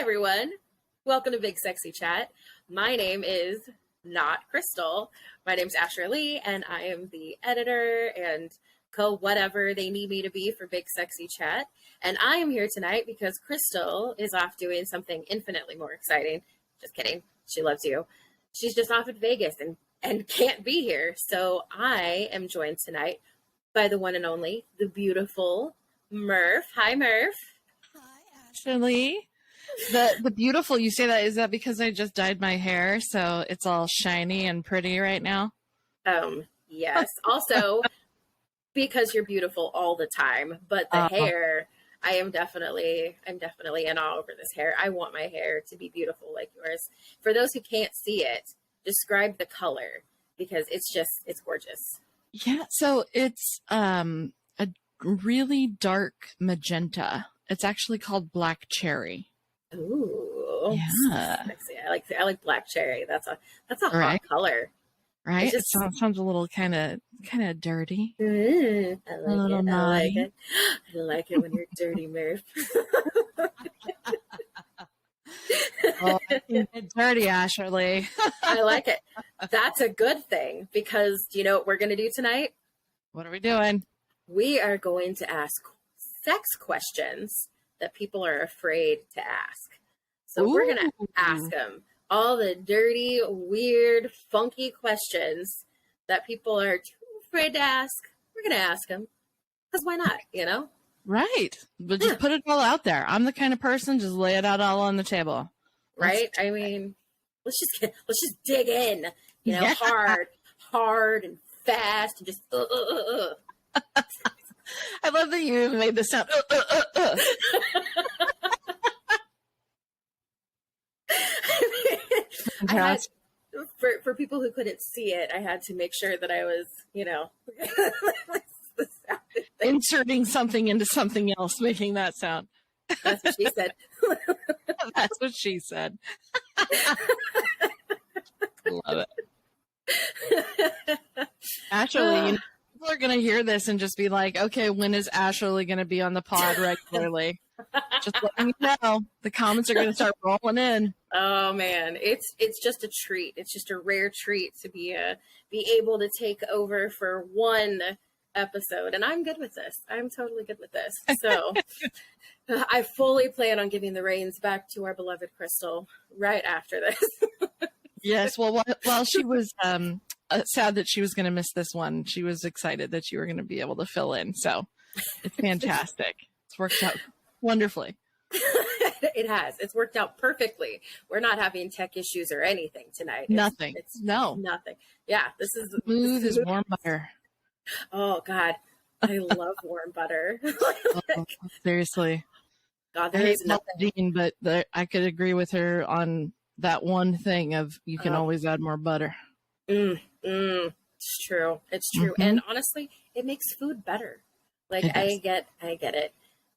everyone. Welcome to Big Sexy Chat. My name is not Chrystal. My name's Asherlee, and I am the editor and whatever they need me to be for Big Sexy Chat. And I am here tonight because Chrystal is off doing something infinitely more exciting. Just kidding. She loves you. She's just off at Vegas and can't be here. So I am joined tonight by the one and only, the beautiful Merf. Hi, Merf. Hi, Asherlee. The beautiful, you say that, is that because I just dyed my hair, so it's all shiny and pretty right now? Yes. Also, because you're beautiful all the time, but the hair, I'm definitely in awe over this hair. I want my hair to be beautiful like yours. For those who can't see it, describe the color because it's gorgeous. Yeah, so it's a really dark magenta. It's actually called black cherry. Ooh, yeah. Sexy. I like black cherry. That's a right? hot color. Right? It sounds a little kind of dirty. I like it. I like it when you're dirty, Merf. Oh, it's dirty, Asherlee. I like it. That's a good thing because do you know what we're going to do tonight? What are we doing? We are going to ask sex questions that people are afraid to ask. So we're going to ask them all the dirty, weird, funky questions that people are too afraid to ask. We're going to ask them because why not, you know? Right. But just put it all out there. I'm the kind of person, just lay it out all on the table. Right? I mean, let's just dig in, you know, hard and fast and just I love that you made the sound. I had, for people who couldn't see it, I had to make sure that I was, you know, inserting something into something else, making that sound. That's what she said. That's what she said. Love it. Asherlee, you know, people are going to hear this and just be like, okay, when is Asherlee going to be on the pod regularly? Just letting you know, the comments are going to start rolling in. Oh man, it's just a treat. It's just a rare treat to be able to take over for one episode, and I'm good with this. I'm totally good with this. So I fully plan on giving the reins back to our beloved Chrystal right after this. Yes, well, while she was sad that she was going to miss this one, she was excited that you were going to be able to fill in. So it's fantastic. It's worked out wonderfully. It has. It's worked out perfectly. We're not having tech issues or anything tonight. Nothing. Nothing. Yeah, this is smooth as warm butter. Oh God, I love warm butter. Seriously. God, I hate Dean, but I could agree with her on that one thing of you can always add more butter. It's true. It's true. Mm-hmm. And honestly, it makes food better. Like I get it.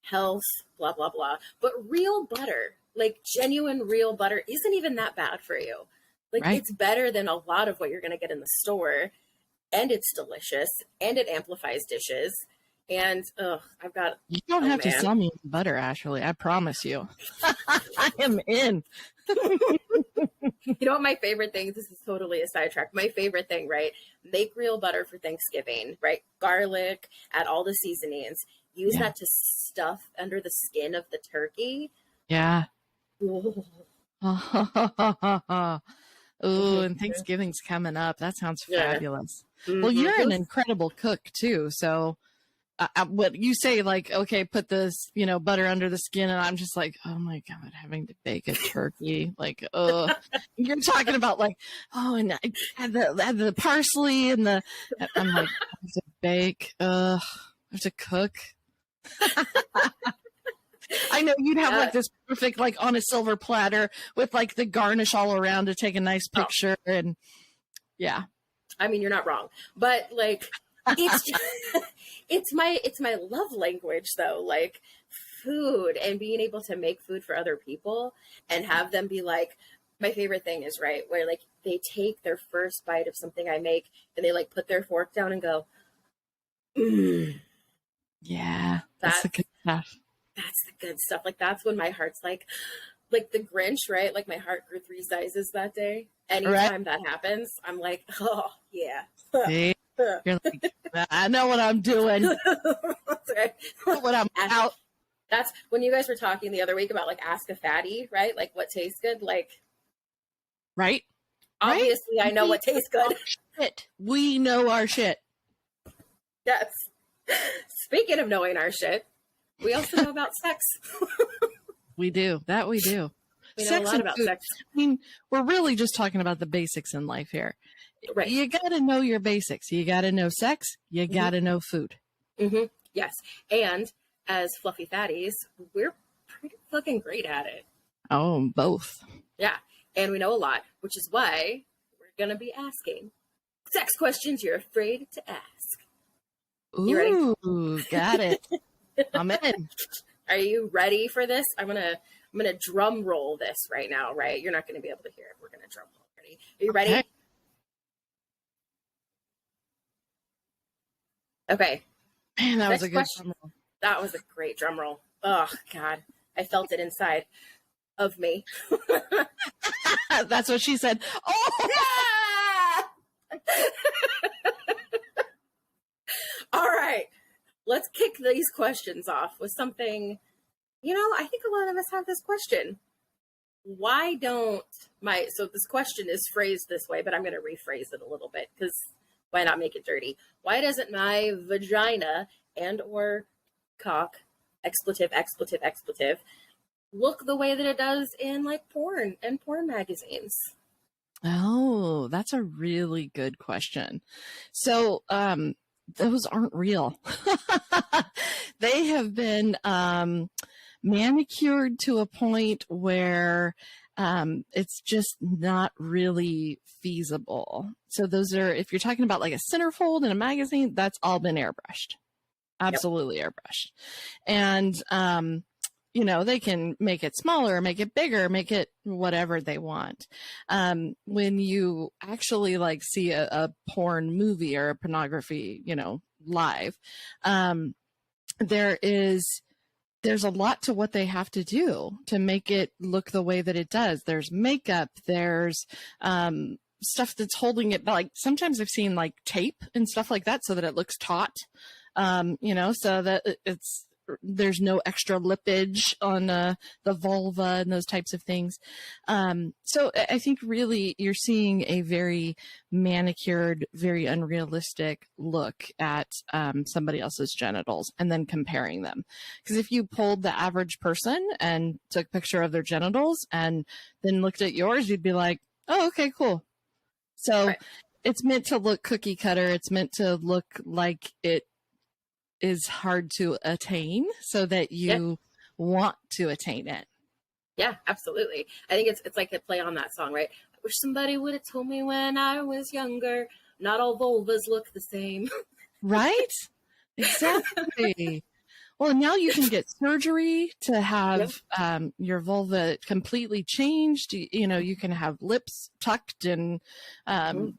Health, blah, blah, blah. But real butter, like genuine real butter, isn't even that bad for you. Like It's better than a lot of what you're going to get in the store. And it's delicious. And it amplifies dishes. And You don't have to sell me butter, Asherlee. I promise you. I am in. You know what my favorite thing, this is totally a sidetrack. My favorite thing, right? Make real butter for Thanksgiving, right? Garlic, add all the seasonings. Use that to stuff under the skin of the turkey. Yeah. Ooh, and Thanksgiving's coming up. That sounds fabulous. Mm-hmm. Well, you're an incredible cook too. So what you say, like, okay, put this, butter under the skin. And I'm just like, oh my God, having to bake a turkey. Like, you're talking about like, and I had the parsley and I'm like, I have to bake. I have to cook. I know you'd have like this perfect, like on a silver platter with like the garnish all around to take a nice picture. And yeah, I mean, you're not wrong, but like, it's just, it's my love language though. Like food and being able to make food for other people and have them be like, my favorite thing is where like they take their first bite of something I make and they like put their fork down and go, yeah, that's the good stuff. That's the good stuff. Like that's when my heart's like, like the Grinch, right? Like my heart grew 3 sizes that day. Anytime that happens, I'm like, oh yeah. See? You're like, I know what I'm doing. What I'm out. That's when you guys were talking the other week about like ask a fatty, right? Like what tastes good, like right. Obviously, I know what tastes good. Shit. We know our shit. Yes. Speaking of knowing our shit, we also know about sex. We do. That we do. We know a lot about sex. I mean, we're really just talking about the basics in life here. Right. You got to know your basics. You got to know sex. You got to know food. Mm-hmm. Yes. And as fluffy fatties, we're pretty fucking great at it. Oh, both. Yeah. And we know a lot, which is why we're going to be asking sex questions you're afraid to ask. You ready? Ooh, got it. I'm in. Are you ready for this? I'm gonna drum roll this right now, right? You're not gonna be able to hear it. We're gonna drum roll. Ready? Are you ready? Okay. Man, that was a good drum roll. That was a great drum roll. Oh God. I felt it inside of me. That's what she said. Oh yeah! All right. Let's kick these questions off with something, I think a lot of us have this question. Why don't so this question is phrased this way, but I'm going to rephrase it a little bit because why not make it dirty? Why doesn't my vagina and or cock, expletive, look the way that it does in like porn and porn magazines? Oh, that's a really good question. So, those aren't real. They have been manicured to a point where it's just not really feasible. So those are, if you're talking about like a centerfold in a magazine, that's all been airbrushed. Absolutely airbrushed. And, they can make it smaller, make it bigger, make it whatever they want. When you actually like see a porn movie or a pornography, live, there's a lot to what they have to do to make it look the way that it does. There's makeup, there's stuff that's holding it. Like sometimes I've seen like tape and stuff like that so that it looks taut, so that there's no extra lippage on the vulva and those types of things. So I think really you're seeing a very manicured, very unrealistic look at somebody else's genitals and then comparing them. Because if you pulled the average person and took a picture of their genitals and then looked at yours, you'd be like, oh, okay, cool. So It's meant to look cookie cutter. It's meant to look like it is hard to attain so that you want to attain it. Yeah, absolutely. I think it's like a play on that song, right? I wish somebody would have told me when I was younger, not all vulvas look the same. Right? Exactly. Well, now you can get surgery to have your vulva completely changed. You can have lips tucked and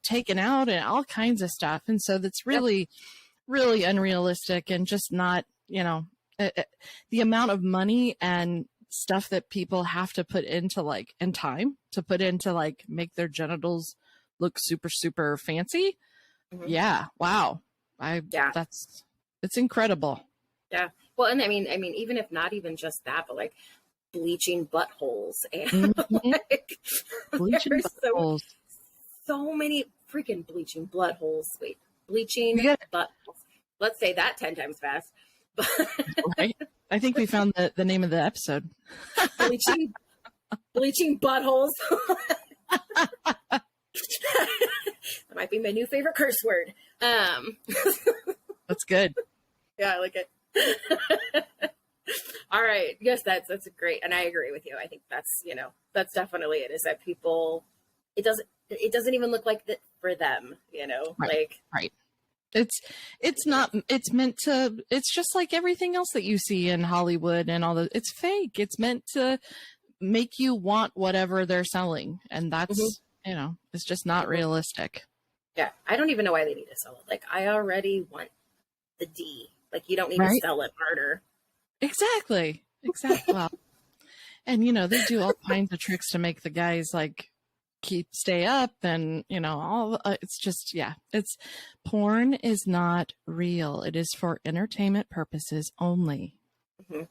taken out and all kinds of stuff. And so that's really unrealistic and just not, the amount of money and stuff that people have to put into like, and time to put into like, make their genitals look super, super fancy. Mm-hmm. Yeah. Wow. It's incredible. Yeah. Well, and I mean, even if not even just that, but like bleaching buttholes and like, bleaching buttholes. So many freaking bleaching buttholes. Wait. Bleaching buttholes. Let's say that 10 times fast. Right. I think we found the name of the episode. Bleaching buttholes. That might be my new favorite curse word. That's good. Yeah, I like it. All right. Yes, that's a great, and I agree with you. I think that's definitely it. Is that people? It doesn't even look like that for them. Right. It's not, it's meant to, it's just like everything else that you see in Hollywood and all it's fake. It's meant to make you want whatever they're selling. And that's, it's just not realistic. Yeah. I don't even know why they need to sell it. Like I already want the D. Like you don't need to sell it harder. Exactly. Well, And, they do all kinds of tricks to make the guys like stay up and, all it's just, yeah, porn is not real. It is for entertainment purposes only. It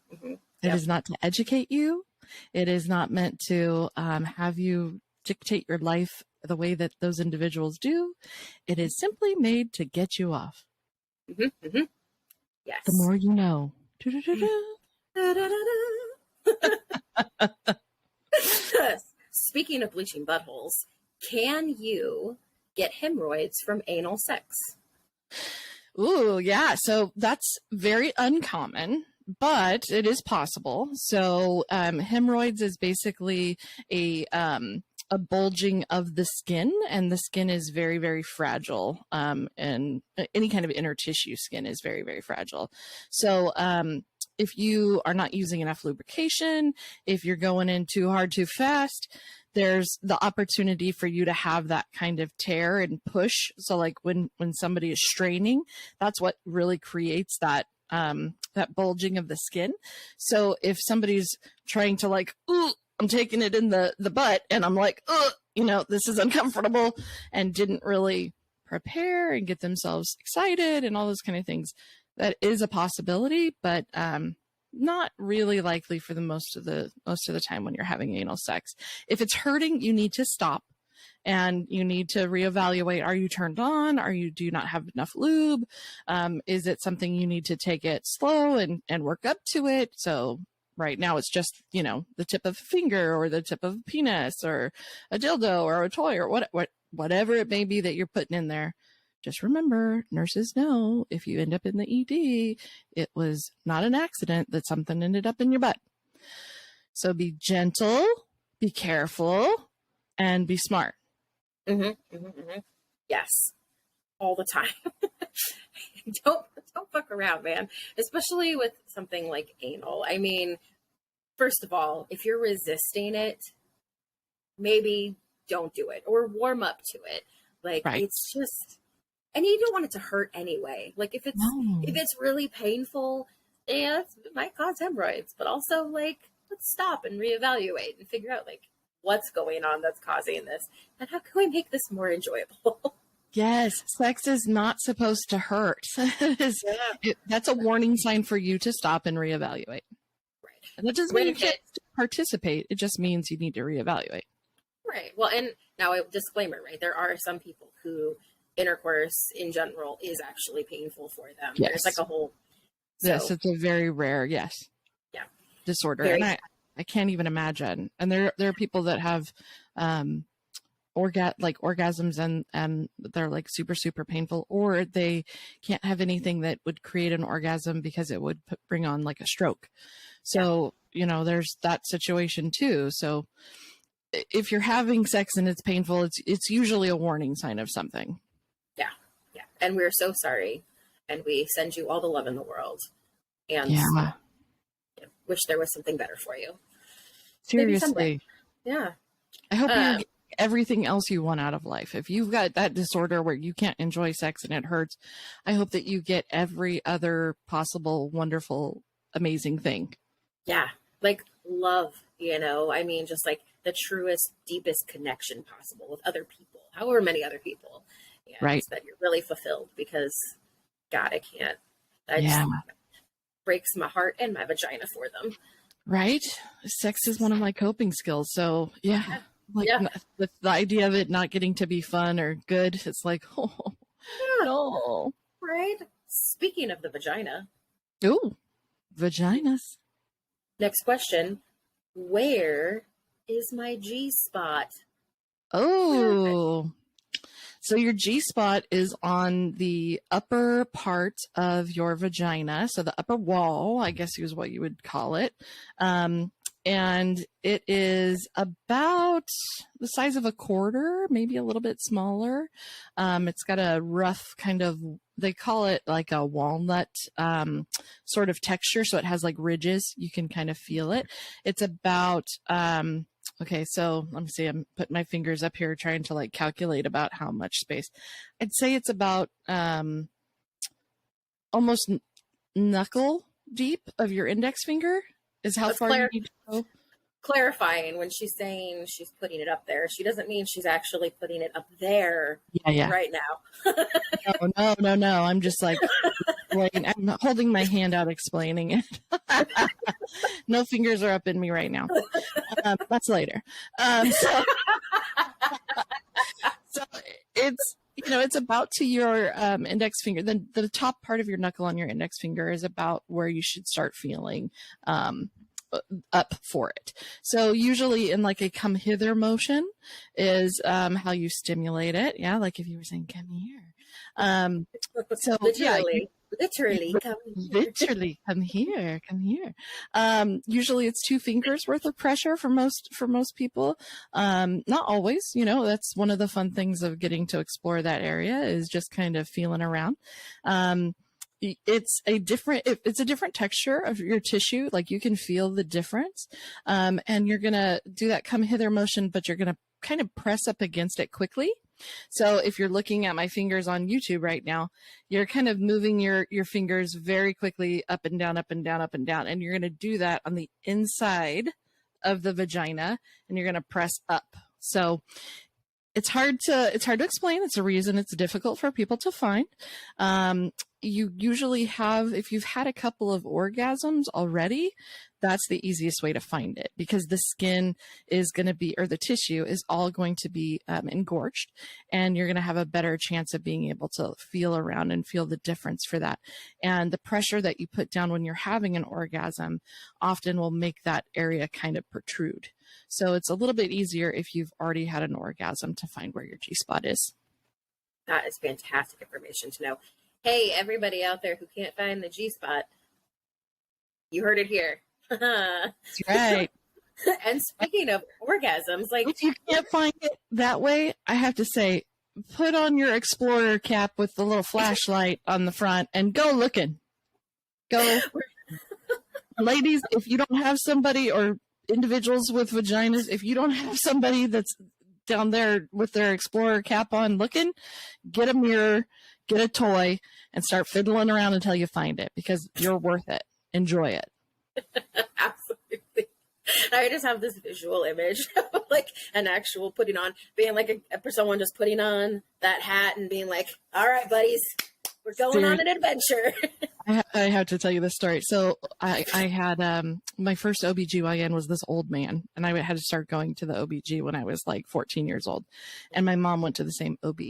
is not to educate you. It is not meant to have you dictate your life the way that those individuals do. It is simply made to get you off. Yes. The more you know. Speaking of bleaching buttholes, can you get hemorrhoids from anal sex? Ooh, yeah. So that's very uncommon, but it is possible. So hemorrhoids is basically a bulging of the skin, and the skin is very, very fragile. And any kind of inner tissue skin is very, very fragile. So if you are not using enough lubrication, if you're going in too hard, too fast, there's the opportunity for you to have that kind of tear and push. So like when somebody is straining, that's what really creates that bulging of the skin. So if somebody's trying to like, ooh, I'm taking it in the butt and I'm like, this is uncomfortable, and didn't really prepare and get themselves excited and all those kind of things, that is a possibility, but not really likely for the most of the time when you're having anal sex. If it's hurting, you need to stop and you need to reevaluate. Are you turned on? Do you not have enough lube? Is it something you need to take it slow and work up to it? So right now it's just, the tip of a finger or the tip of a penis or a dildo or a toy or whatever it may be that you're putting in there. Just remember, nurses know if you end up in the ED, it was not an accident that something ended up in your butt. So be gentle, be careful, and be smart. Yes, all the time. Don't fuck around, man. Especially with something like anal. I mean, first of all, if you're resisting it, maybe don't do it or warm up to it. Like right. It's just. And you don't want it to hurt anyway. Like if it's really painful, yeah, it might cause hemorrhoids. But also, like, let's stop and reevaluate and figure out like what's going on that's causing this, and how can we make this more enjoyable? Yes, sex is not supposed to hurt. That's a warning sign for you to stop and reevaluate. Right. And that doesn't mean you can't participate. It just means you need to reevaluate. Right. Well, and now a disclaimer, right? There are some people who intercourse in general is actually painful for them. Yes. There's like a whole yes, it's a very rare disorder. Very, and I can't even imagine. And there are people that have orgasms and they're like super, super painful, or they can't have anything that would create an orgasm because it would bring on like a stroke. So, there's that situation too. So if you're having sex and it's painful, it's usually a warning sign of something. Yeah. And we're so sorry. And we send you all the love in the world. And wish there was something better for you. Seriously. Yeah. I hope you get everything else you want out of life. If you've got that disorder where you can't enjoy sex and it hurts, I hope that you get every other possible, wonderful, amazing thing. Yeah. Like love, I mean, just like the truest, deepest connection possible with other people, however many other people. Right. That you're really fulfilled, because God, I can't. Just breaks my heart and my vagina for them. Right. Sex is one of my coping skills. So with the idea of it not getting to be fun or good, it's like, no. Right. Speaking of the vagina. Ooh, vaginas. Next question. Where is my G-spot? Oh. So your G-spot is on the upper part of your vagina. So the upper wall, I guess is what you would call it. And it is about the size of a quarter, maybe a little bit smaller. It's got a rough kind of, they call it like a walnut sort of texture. So it has like ridges. You can kind of feel it. It's about, okay, so let me see. I'm putting my fingers up here trying to like calculate about how much space. I'd say it's about almost knuckle deep of your index finger is how far you need to go. clarifying, when she's saying she's putting it up there, she doesn't mean she's actually putting it up there right now. No. I'm just like, I'm holding my hand out explaining it. No fingers are up in me right now. That's later. So it's, it's about to your index finger. Then the top part of your knuckle on your index finger is about where you should start feeling up for it. So usually in like a come hither motion is how you stimulate it. Yeah, like if you were saying, come here. So literally come here. Usually it's 2 fingers worth of pressure for most people. Not always, that's one of the fun things of getting to explore that area is just kind of feeling around. It's a different texture of your tissue. Like you can feel the difference. And you're going to do that come hither motion, but you're going to kind of press up against it quickly. So if you're looking at my fingers on YouTube right now, you're kind of moving your fingers very quickly up and down, up and down, up and down. And you're going to do that on the inside of the vagina and you're going to press up. So it's hard to explain. It's a reason it's difficult for people to find. You usually have, if you've had a couple of orgasms already, that's the easiest way to find it because the skin is going to be, or the tissue is all going to be engorged, and you're going to have a better chance of being able to feel around and feel the difference for that. And the pressure that you put down when you're having an orgasm often will make that area kind of protrude. So it's a little bit easier if you've already had an orgasm to find where your G-spot is. That is fantastic information to know. Hey, everybody out there who can't find the G-spot, you heard it here. That's right. And speaking of orgasms, like if you can't find it that way, I have to say, put on your Explorer cap with the little flashlight on the front and go looking. Go. Ladies, if you don't have somebody, or individuals with vaginas, if you don't have somebody that's down there with their Explorer cap on looking, get a mirror, get a toy, and start fiddling around until you find it, because you're worth it. Enjoy it. Absolutely. I just have this visual image of like an actual putting on, being like someone just putting on that hat and being like, all right, buddies, we're going on an adventure. I have to tell you this story. So I had my first OBGYN was this old man, and I had to start going to the OBG when I was like 14 years old. And my mom went to the same OB,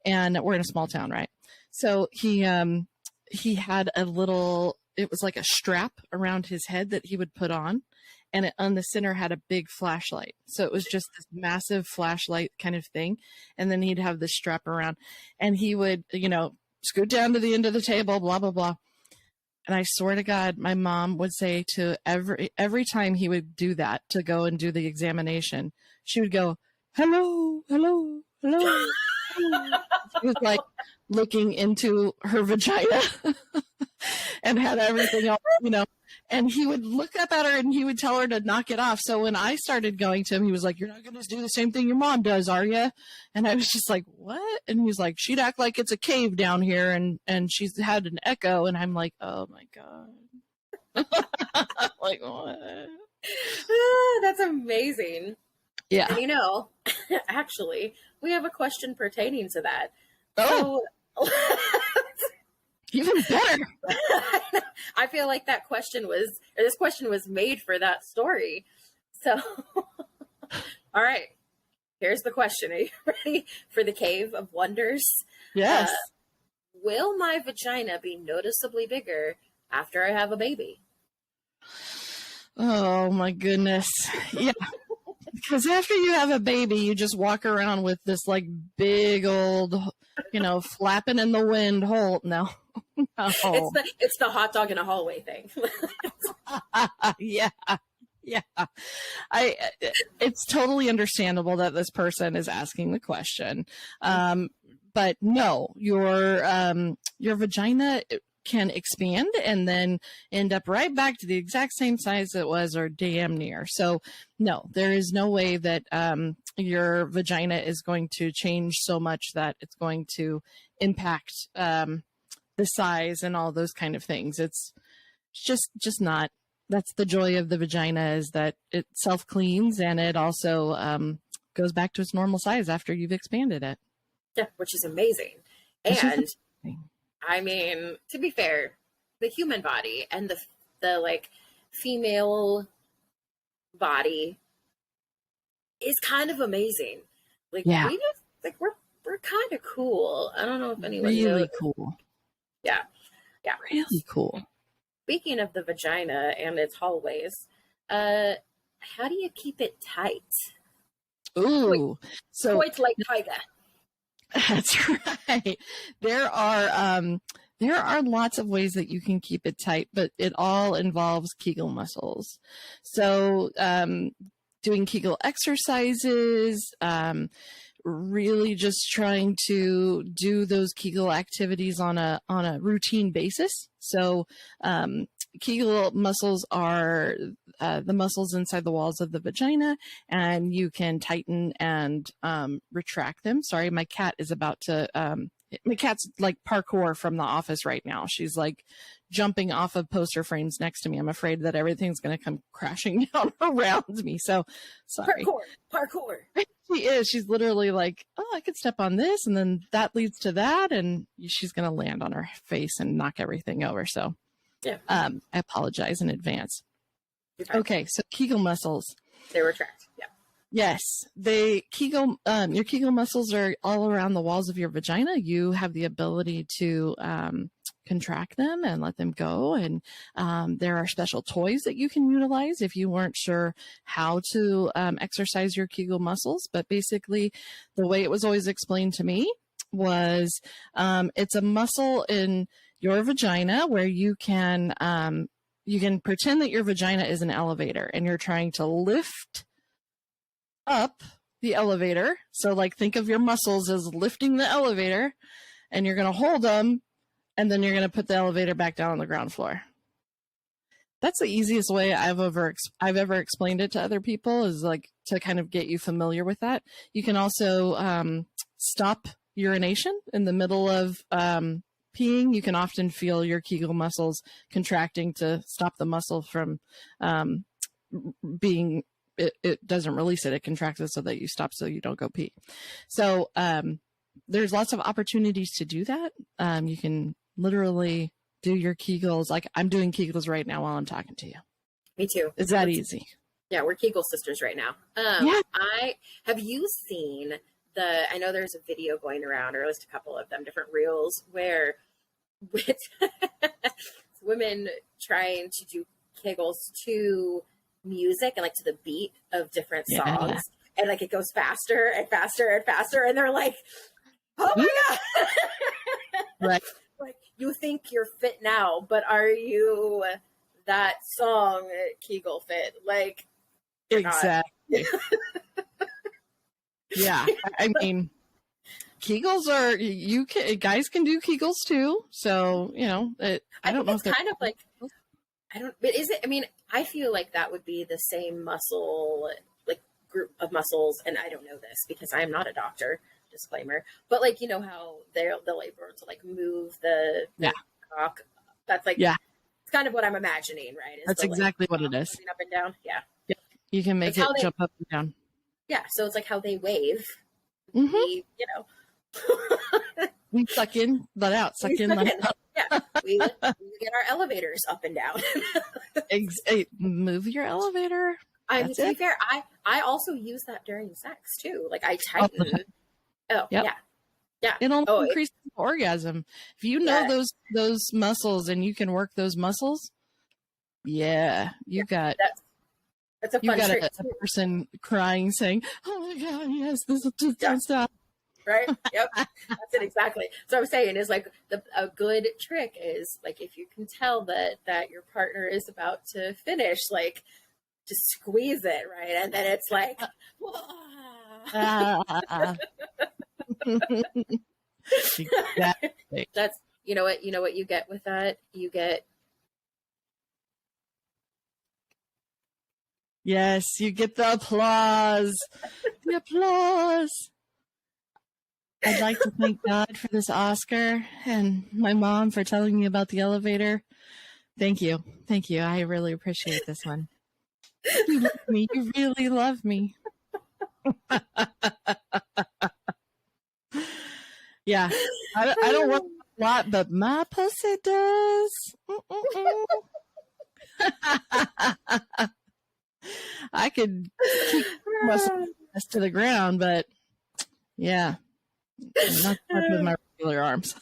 and we're in a small town, right? So he had a little, it was like a strap around his head that he would put on, and it, on the center had a big flashlight. So it was just this massive flashlight kind of thing. And then he'd have this strap around, and he would, scoot down to the end of the table, blah, blah, blah. And I swear to God, my mom would say to every time he would do that to go and do the examination, she would go, hello, hello, hello. She was like looking into her vagina and had everything else, and he would look up at her and he would tell her to knock it off. So when I started going to him, he was like, you're not going to do the same thing your mom does, are you? And I was just like, what? And he was like, she'd act like it's a cave down here, and she's had an echo. And I'm like, oh my God. Like, what? That's amazing. Yeah. And actually, we have a question pertaining to that. Oh. So, even better. I feel like this question was made for that story. So, all right, here's the question. Are you ready for the Cave of Wonders? Yes. Will my vagina be noticeably bigger after I have a baby? Oh my goodness. Yeah. Because after you have a baby, you just walk around with this like big old, flapping in the wind hole. No. It's the hot dog in a hallway thing. Yeah. It's totally understandable that this person is asking the question. But no, your vagina can expand and then end up right back to the exact same size it was, or damn near. So no, there is no way that your vagina is going to change so much that it's going to impact the size and all those kind of things. It's just not. That's the joy of the vagina, is that it self-cleans, and it also goes back to its normal size after you've expanded it. Yeah, which is amazing. And I mean, to be fair, the human body and the like female body is kind of amazing. Like we just like we're kind of cool. I don't know if anyone knows. Cool. Yeah. Really cool. Speaking of the vagina and its hallways, how do you keep it tight? Ooh, so quite like tiger. That's right. There are lots of ways that you can keep it tight, but it all involves Kegel muscles. So, doing Kegel exercises, really just trying to do those Kegel activities on a routine basis. So, Kegel muscles are the muscles inside the walls of the vagina, and you can tighten and retract them. Sorry, my cat is about to. My cat's like parkour from The Office right now. She's like jumping off of poster frames next to me. I'm afraid that everything's going to come crashing down around me. So sorry. Parkour. She is. She's literally like, oh, I could step on this, and then that leads to that, and she's going to land on her face and knock everything over. So yeah. I apologize in advance. Okay, so Kegel muscles. They retract. Yeah. Yes, your Kegel muscles are all around the walls of your vagina. You have the ability to contract them and let them go. And there are special toys that you can utilize if you weren't sure how to exercise your Kegel muscles. But basically, the way it was always explained to me was it's a muscle in your vagina where you can pretend that your vagina is an elevator, and you're trying to lift up the elevator. So like think of your muscles as lifting the elevator, and you're going to hold them, and then you're going to put the elevator back down on the ground floor. That's the easiest way I've ever explained it to other people, is like to kind of get you familiar with that. You can also stop urination in the middle of peeing. You can often feel your Kegel muscles contracting to stop the muscle from being, it doesn't release it. It contracts it so that you stop, so you don't go pee. So there's lots of opportunities to do that. You can literally do your Kegels. Like I'm doing Kegels right now while I'm talking to you. Me too. It's that easy. Yeah, we're Kegel sisters right now. Have you seen I know there's a video going around, or at least a couple of them, different reels, where with women trying to do Kegels to music and like to the beat of different songs, and like it goes faster and faster and faster, and they're like, oh my God. Right. Like, you think you're fit now, but are you that song Kegel fit? Like, exactly. Yeah, I mean, Kegels are, guys can do Kegels too. So, you know, I don't know if kind of like, but is it, I mean, I feel like that would be the same muscle, like group of muscles. And I don't know this because I am not a doctor, disclaimer, but like, you know how they'll able to like move the cock. That's like, it's kind of what I'm imagining, right? That's exactly what it is. Up and down. Yeah. You can make it jump up and down. Yeah, so it's like how they wave. Mm-hmm. We, you know. We suck in, let out. Suck in, let out. Yeah, we get our elevators up and down. Move your elevator. To be fair, I also use that during sex too. Like I tighten. Yeah. It'll increase orgasm. If you know those muscles and you can work those muscles, you got. That's a fun trick. A person crying, saying, "Oh my God, yes, this will just don't stop." Right? Yep, that's it exactly. So I'm saying is like a good trick is like if you can tell that your partner is about to finish, like just squeeze it, right, and then it's like, exactly. That's you know what you get with that. You get. Yes, you get the applause. The applause. I'd like to thank God for this Oscar and my mom for telling me about the elevator. Thank you. Thank you. I really appreciate this one. You love me. You really love me. Yeah. I don't want a lot, but my pussy does. I could keep muscle to the ground, but yeah, not much with my regular arms.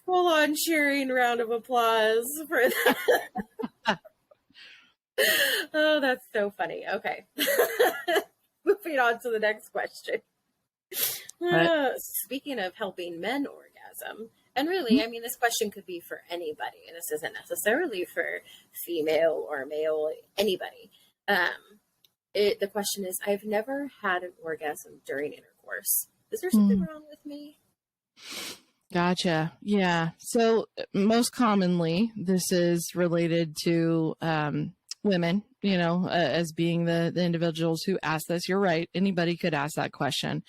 Full on cheering round of applause for that. Oh, that's so funny. Okay. Moving on to the next question. Speaking of helping men orgasm, and really, I mean, this question could be for anybody, and this isn't necessarily for female or male, anybody. The question is, I've never had an orgasm during intercourse. Is there something wrong with me? Gotcha. Yeah. So most commonly, this is related to women, as being the individuals who ask this. You're right. Anybody could ask that question.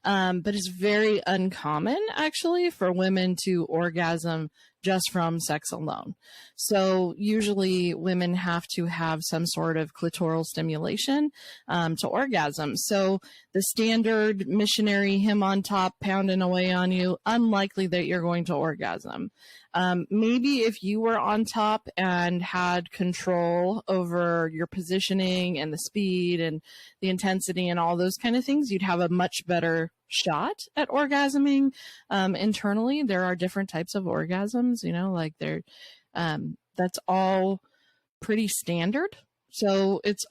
But it's very uncommon, actually, for women to orgasm just from sex alone. So usually women have to have some sort of clitoral stimulation to orgasm. So the standard missionary him on top pounding away on you, unlikely that you're going to orgasm. Maybe if you were on top and had control over your positioning and the speed and the intensity and all those kind of things, you'd have a much better shot at orgasming internally. There are different types of orgasms, that's all pretty standard. So it's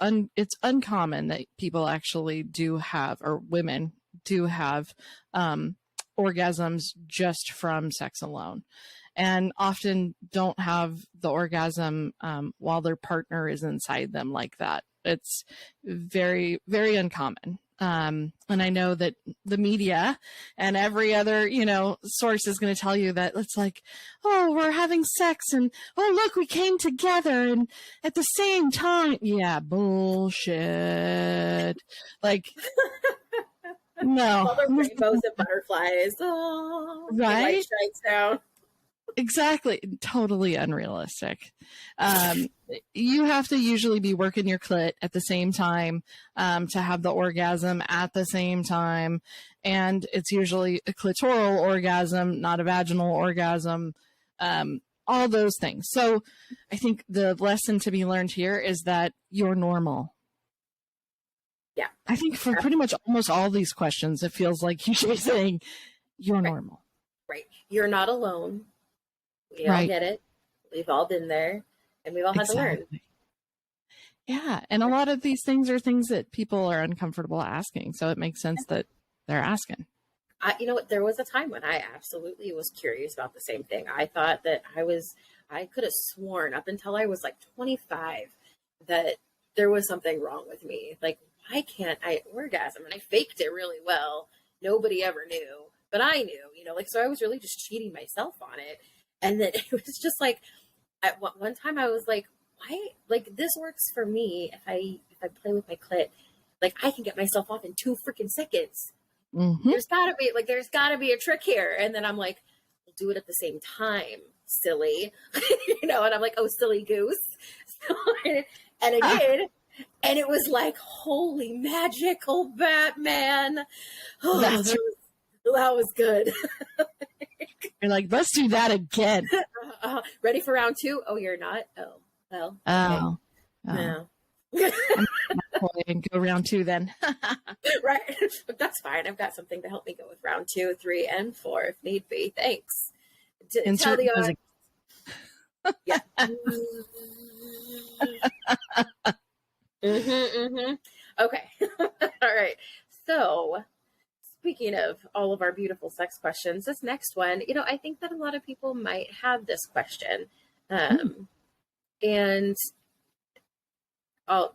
uncommon that people actually do have, or women do have, orgasms just from sex alone, and often don't have the orgasm while their partner is inside them like that. It's very, very uncommon. And I know that the media and every other, source is going to tell you that it's like, oh, we're having sex and, oh, look, we came together and at the same time. Yeah, bullshit. Like, no. All the rainbows and butterflies. Oh, right? Light shines down. Exactly. Totally unrealistic. You have to usually be working your clit at the same time to have the orgasm at the same time. And it's usually a clitoral orgasm, not a vaginal orgasm, all those things. So I think the lesson to be learned here is that you're normal. Yeah. I think for pretty much almost all these questions, it feels like you should be saying you're normal. Right. You're not alone. We all get it. We've all been there, and we've all had to learn. Yeah, and a lot of these things are things that people are uncomfortable asking, so it makes sense that they're asking. You know what? There was a time when I absolutely was curious about the same thing. I thought that I could have sworn up until I was like 25 that there was something wrong with me. Like, why can't I orgasm? And I faked it really well. Nobody ever knew, but I knew, so I was really just cheating myself on it. And then it was just like, at one time I was like, why? Like, this works for me. If I play with my clit, like, I can get myself off in 2 freaking seconds. Mm-hmm. There's gotta be a trick here. And then I'm like, we'll do it at the same time, silly, and I'm like, oh, silly goose. And I did. And it was like, holy magical Batman. Oh, that was good. You're like, let's do that again. Ready for round 2? Oh, you're not? Oh, well. Okay. No. And go round 2 then. Right. But that's fine. I've got something to help me go with round 2, 3, and 4 if need be. Thanks. Tell the audience. Yeah. Okay. All right. So, speaking of all of our beautiful sex questions, this next one, I think that a lot of people might have this question. And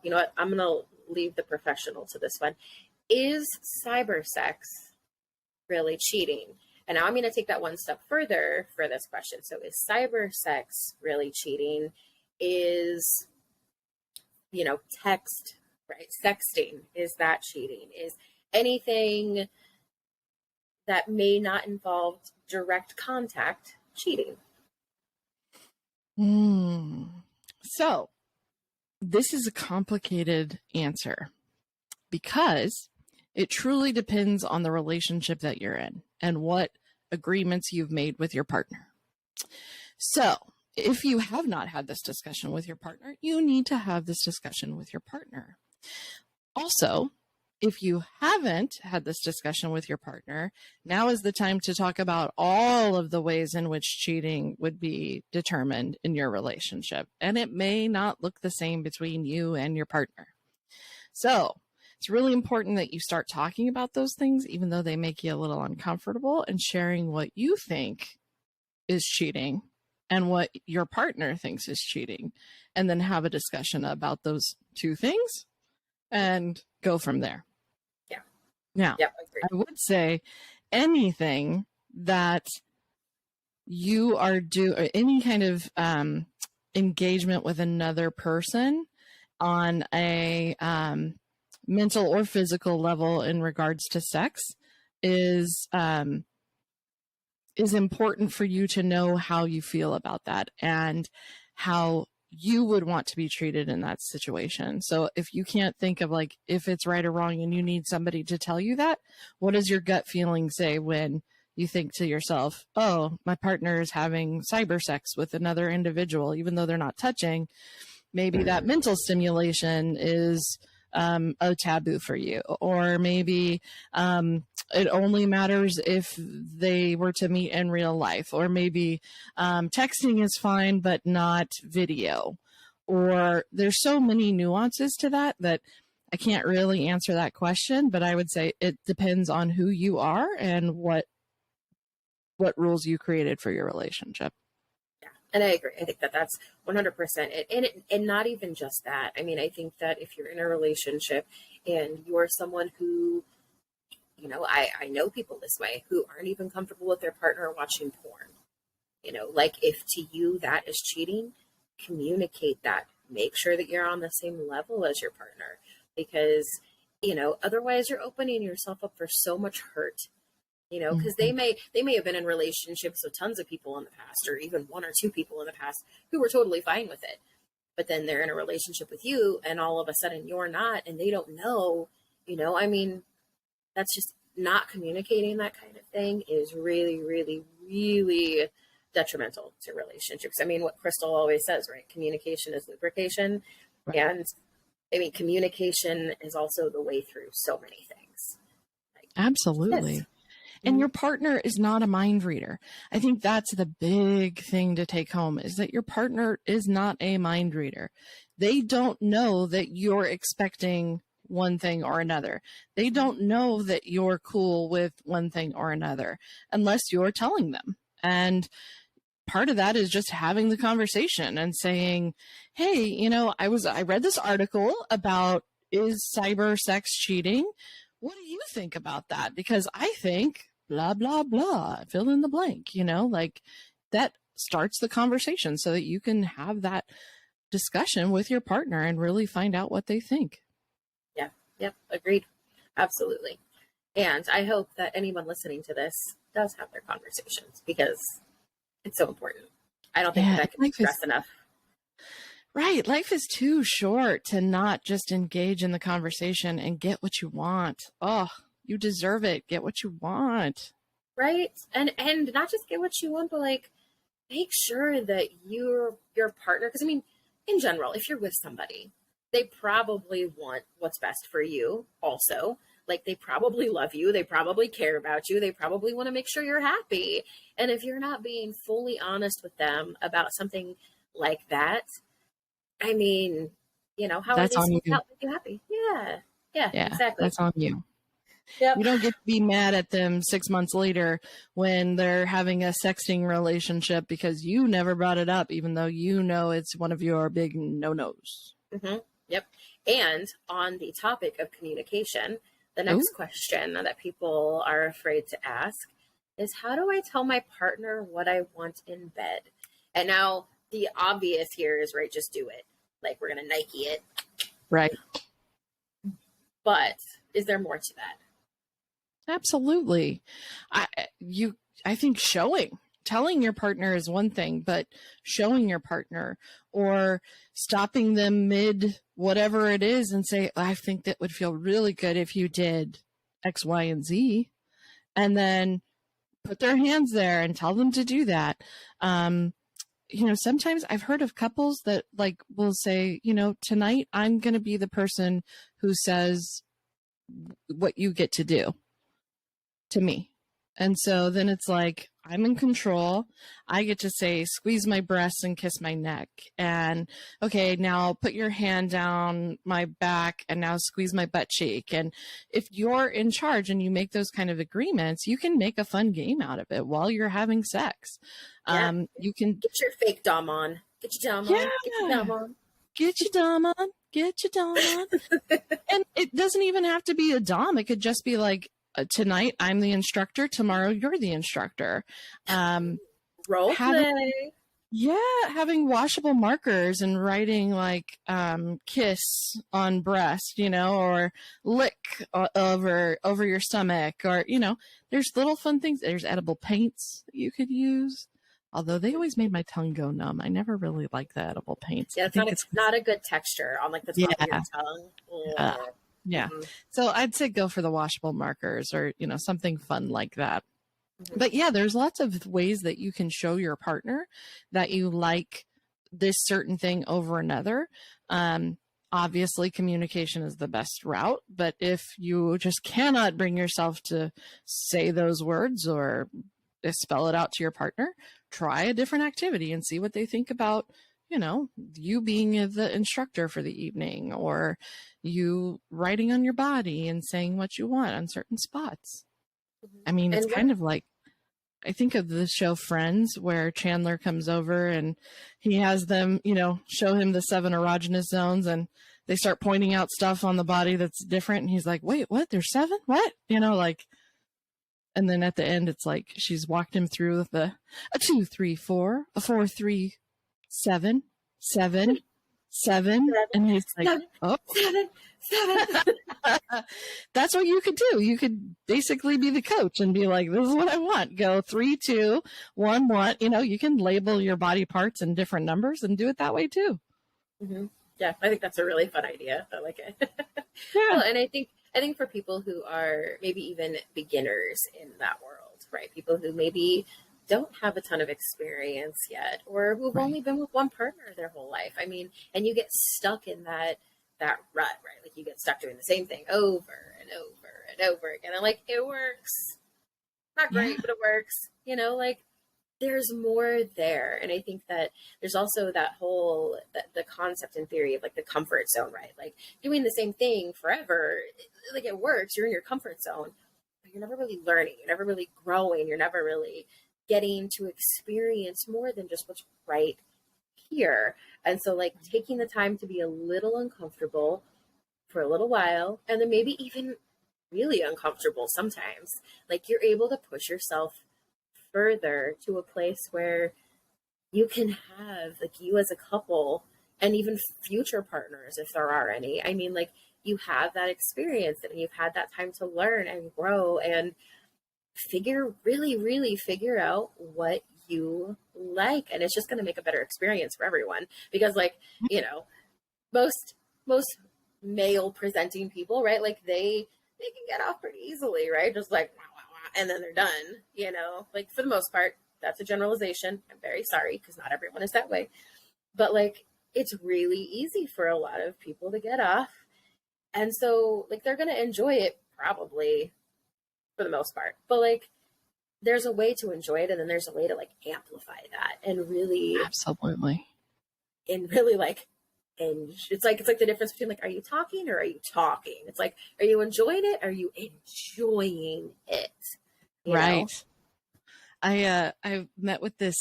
you know what? I'm going to leave the professional to this one. Is cyber sex really cheating? And now I'm going to take that one step further for this question. So is cyber sex really cheating? Is, text, right? Sexting, is that cheating? Is anything that may not involve direct contact cheating? So this is a complicated answer because it truly depends on the relationship that you're in and what agreements you've made with your partner. So if you have not had this discussion with your partner, you need to have this discussion with your partner. Also, if you haven't had this discussion with your partner, now is the time to talk about all of the ways in which cheating would be determined in your relationship. And it may not look the same between you and your partner. So it's really important that you start talking about those things, even though they make you a little uncomfortable, and sharing what you think is cheating and what your partner thinks is cheating, and then have a discussion about those two things and go from there. Yeah. Now, I would say anything that you are doing, any kind of engagement with another person on a mental or physical level in regards to sex is important for you to know how you feel about that and how you would want to be treated in that situation. So if you can't think of like if it's right or wrong and you need somebody to tell you that, what does your gut feeling say when you think to yourself, oh, my partner is having cyber sex with another individual, even though they're not touching? Maybe that mental stimulation is a taboo for you, or maybe it only matters if they were to meet in real life, or maybe texting is fine but not video, or there's so many nuances to that I can't really answer that question, but I would say it depends on who you are and what rules you created for your relationship. And I agree. I think that that's 100%. And not even just that. I mean, I think that if you're in a relationship and you're someone who, you know, I know people this way who aren't even comfortable with their partner watching porn. You know, like if to you that is cheating, communicate that. Make sure that you're on the same level as your partner, because, you know, otherwise you're opening yourself up for so much hurt. You know, because they may have been in relationships with tons of people in the past, or even one or two people in the past who were totally fine with it. But then they're in a relationship with you and all of a sudden you're not, and they don't know, you know, I mean, that's just not communicating that kind of thing is really, really, really detrimental to relationships. I mean, what Chrystal always says, right? Communication is lubrication. Right. And I mean, communication is also the way through so many things. Like, absolutely. Yes. And your partner is not a mind reader. I think that's the big thing to take home, is that your partner is not a mind reader. They don't know that you're expecting one thing or another. They don't know that you're cool with one thing or another unless you're telling them. And part of that is just having the conversation and saying, hey, you know, I read this article about, is cyber sex cheating? What do you think about that? Because I think blah, blah, blah, fill in the blank, you know, like that starts the conversation so that you can have that discussion with your partner and really find out what they think. Yeah. Yep. Agreed. Absolutely. And I hope that anyone listening to this does have their conversations, because it's so important. I don't think that can be stressed enough. Right. Life is too short to not just engage in the conversation and get what you want. Oh, you deserve it. Get what you want. Right. And not just get what you want, but like make sure that your partner, because I mean, in general, if you're with somebody, they probably want what's best for you also. Like they probably love you. They probably care about you. They probably want to make sure you're happy. And if you're not being fully honest with them about something like that, I mean, you know, how that's are they supposed to make you happy? Yeah, exactly. That's on you. Yep. You don't get to be mad at them 6 months later when they're having a sexting relationship because you never brought it up, even though you know it's one of your big no-nos. Mm-hmm. Yep. And on the topic of communication, the next question that people are afraid to ask is, how do I tell my partner what I want in bed? And now the obvious here is, right, just do it. Like we're going to Nike it. Right. But is there more to that? Absolutely. I think telling your partner is one thing, but showing your partner or stopping them mid whatever it is and say, I think that would feel really good if you did X, Y, and Z. And then put their hands there and tell them to do that. Sometimes I've heard of couples that like will say, tonight I'm going to be the person who says what you get to do to me. And so then it's like, I'm in control. I get to say, squeeze my breasts and kiss my neck. And okay, now put your hand down my back and now squeeze my butt cheek. And if you're in charge and you make those kind of agreements, you can make a fun game out of it while you're having sex. Yeah. You can get your fake dom on. Get your dom on. Get your dom on. Get your dom on. Get your dom on. And it doesn't even have to be a dom. It could just be like, tonight I'm the instructor, tomorrow you're the instructor. Role play. Yeah, having washable markers and writing like kiss on breast, or lick over your stomach, or there's little fun things. There's edible paints that you could use. Although they always made my tongue go numb. I never really liked the edible paints. Yeah, it's not a good texture on like the top of your tongue. Yeah. Mm-hmm. So I'd say go for the washable markers or, something fun like that. Mm-hmm. But yeah, there's lots of ways that you can show your partner that you like this certain thing over another. Obviously, communication is the best route. But if you just cannot bring yourself to say those words or spell it out to your partner, try a different activity and see what they think about you being the instructor for the evening, or you writing on your body and saying what you want on certain spots. Mm-hmm. I mean, it's kind of like, I think of the show Friends, where Chandler comes over and he has them, show him the 7 erogenous zones, and they start pointing out stuff on the body that's different. And he's like, wait, what? There's 7? What? And then at the end, it's like she's walked him through a 2, 3, 4, a 4, 3, 7, 7, 7, and he's like, 7. That's what you could do. You could basically be the coach and be like, this is what I want. Go 3, 2, 1, 1. You can label your body parts in different numbers and do it that way too. Mm-hmm. Yeah, I think that's a really fun idea. I like it. Yeah. Well, and I think for people who are maybe even beginners in that world, right? People who maybe don't have a ton of experience yet, or who've only been with one partner their whole life. I mean, and you get stuck in that rut, right? Like you get stuck doing the same thing over and over and over again. And like, it works. Not great, but it works. There's more there. And I think that there's also that whole, the concept and theory of like the comfort zone, right? Like doing the same thing forever, like it works, you're in your comfort zone, but you're never really learning. You're never really growing. You're never really getting to experience more than just what's right here. And so like taking the time to be a little uncomfortable for a little while, and then maybe even really uncomfortable sometimes, like you're able to push yourself further to a place where you can have like you as a couple and even future partners, if there are any. I mean, like you have that experience and you've had that time to learn and grow and really figure out what you like. And it's just going to make a better experience for everyone, because like, most male presenting people, right? Like they can get off pretty easily, right? Just like, and then they're done, like for the most part. That's a generalization. I'm very sorry, because not everyone is that way. But like, it's really easy for a lot of people to get off. And so like, they're going to enjoy it probably for the most part. But like, there's a way to enjoy it. And then there's a way to like amplify that and really. Absolutely. And really like, and it's like the difference between like, are you talking or are you talking? It's like, are you enjoying it? Are you enjoying it? Right. I met with this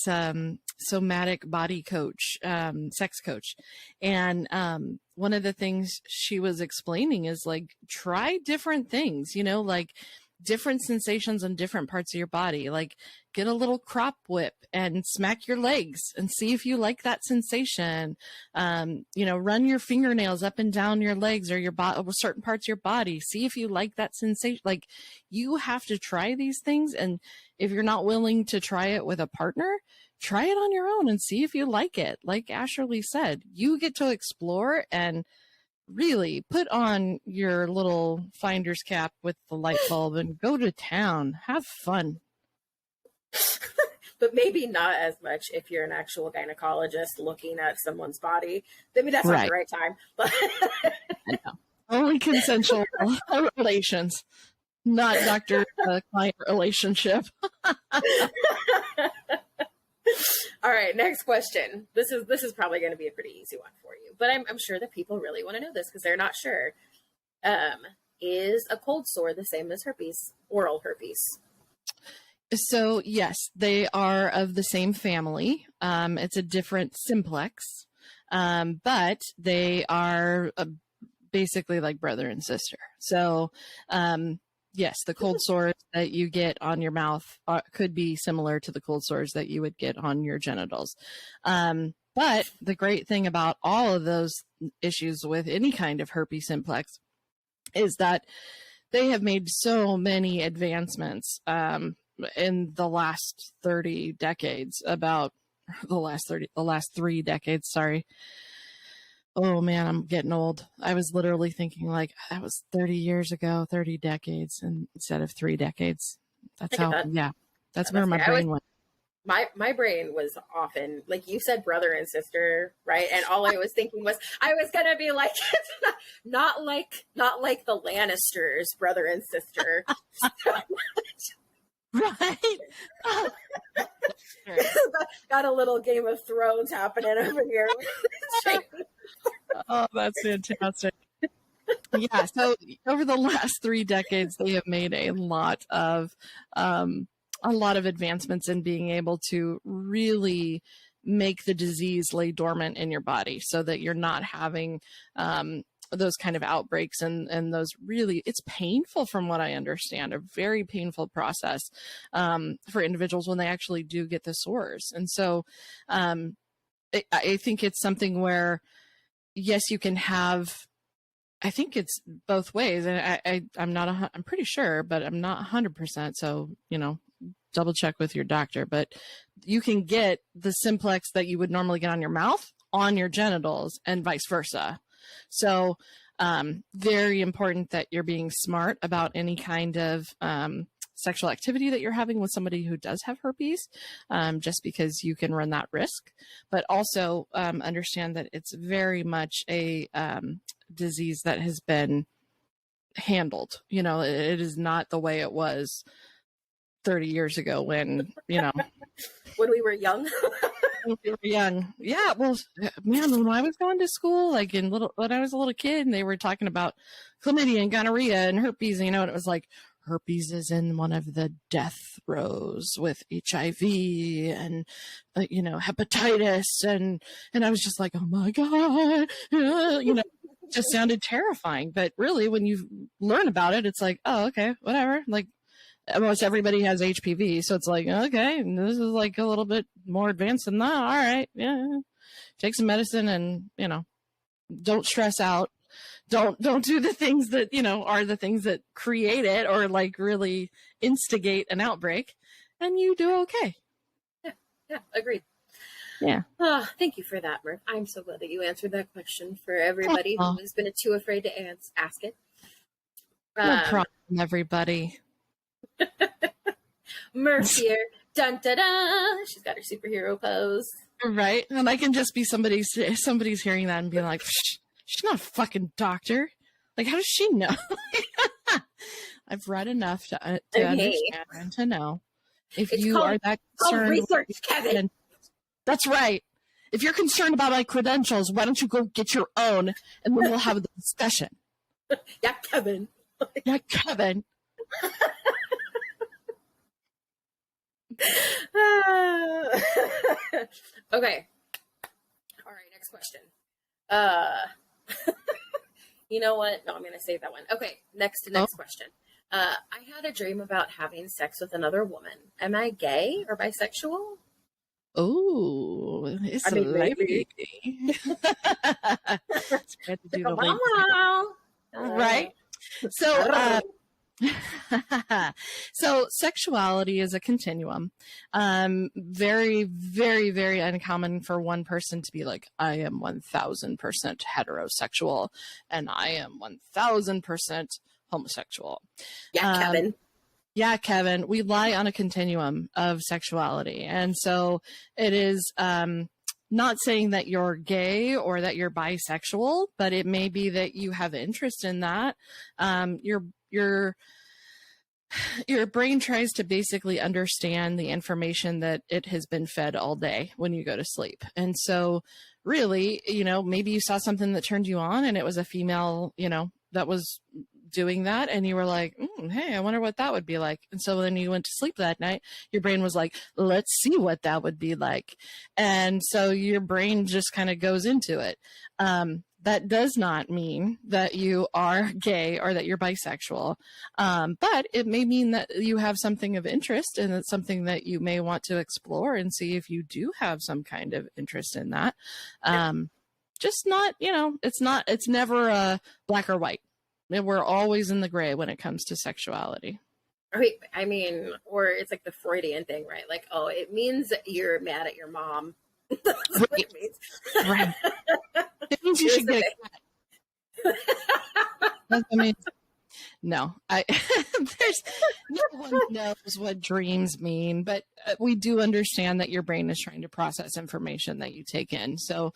somatic body coach, sex coach, and one of the things she was explaining is like, try different things, like different sensations on different parts of your body. Like get a little crop whip and smack your legs and see if you like that sensation. Run your fingernails up and down your legs or certain parts of your body. See if you like that sensation. Like you have to try these things. And if you're not willing to try it with a partner, try it on your own and see if you like it. Like Asherlee said, you get to explore and really put on your little finder's cap with the light bulb and go to town. Have fun. But maybe not as much if you're an actual gynecologist looking at someone's body. Maybe that's not the right time. But only consensual relations, not doctor-client relationship. All right, next question. This is probably going to be a pretty easy one for you, but I'm sure that people really want to know this because they're not sure. Is a cold sore the same as herpes, oral herpes? So yes, they are of the same family. It's a different simplex, but they are basically like brother and sister. So yes, the cold sores that you get on your mouth could be similar to the cold sores that you would get on your genitals. But the great thing about all of those issues with any kind of herpes simplex is that they have made so many advancements in the last 30 decades, about the last 3 decades, sorry. Oh man, I'm getting old. I was literally thinking like that was 30 years ago, 30 decades instead of 3 decades. That's how, that's where my brain went. My brain was often, like you said, brother and sister, right? And all I was thinking was, I was going to be like, not like the Lannisters, brother and sister. Right. Got a little Game of Thrones happening over here. Oh, that's fantastic. Yeah, so over the last 3 decades, they have made a lot of advancements in being able to really make the disease lay dormant in your body so that you're not having those kind of outbreaks and those really, it's painful from what I understand, a very painful process for individuals when they actually do get the sores. And so I think it's something where, yes, you can have, I think it's both ways. And I'm pretty sure, but I'm not 100%. So, double check with your doctor, but you can get the simplex that you would normally get on your mouth on your genitals and vice versa. So, very important that you're being smart about any kind of sexual activity that you're having with somebody who does have herpes, just because you can run that risk, but also understand that it's very much a disease that has been handled. It is not the way it was 30 years ago when when we were young. When we were young. Yeah, well, man, when I was going to school, like when I was a little kid, and they were talking about chlamydia and gonorrhea and herpes, and it was like herpes is in one of the death rows with HIV and hepatitis, and I was just like, oh my god, it just sounded terrifying. But really, when you learn about it, it's like, oh, okay, whatever. Like almost everybody has HPV, so it's like, okay, this is like a little bit more advanced than that. All right, yeah, take some medicine and don't stress out. Don't do the things that are the things that create it or like really instigate an outbreak, and you do okay. Yeah, agreed. Yeah. Oh, thank you for that, Merf. I'm so glad that you answered that question for everybody who has been too afraid to ask it. No problem, everybody. Merf here. Dun da da. She's got her superhero pose. Right. And I can just be somebody's hearing that and being like, she's not a fucking doctor. Like, how does she know? I've read enough to understand and to know. If you are that concerned, research, Kevin. That's right. If you're concerned about my credentials, why don't you go get your own, and then we'll have the discussion. Yeah, Kevin. Yeah, Kevin. Okay. All right, next question. You know what? No, I'm going to save that one. Okay, next question. I had a dream about having sex with another woman. Am I gay or bisexual? Oh, it's maybe. Spread the doodle right? So, so sexuality is a continuum. Very, very, very uncommon for one person to be like, I am 1000% heterosexual and I am 1000% homosexual. Yeah, Kevin. Yeah, Kevin, we lie on a continuum of sexuality. And so it is not saying that you're gay or that you're bisexual, but it may be that you have interest in that. Your brain tries to basically understand the information that it has been fed all day when you go to sleep. And so really, maybe you saw something that turned you on and it was a female, that was doing that, and you were like, hey, I wonder what that would be like. And so then you went to sleep that night, your brain was like, let's see what that would be like. And so your brain just kind of goes into it. That does not mean that you are gay or that you're bisexual, but it may mean that you have something of interest and it's something that you may want to explore and see if you do have some kind of interest in that. Just not, it's never a black or white. We're always in the gray when it comes to sexuality. Right. I mean, or it's like the Freudian thing, right? Like, oh, it means that you're mad at your mom. That's what it means. Right. It means you should get a cat. No, there's no one knows what dreams mean, but we do understand that your brain is trying to process information that you take in. So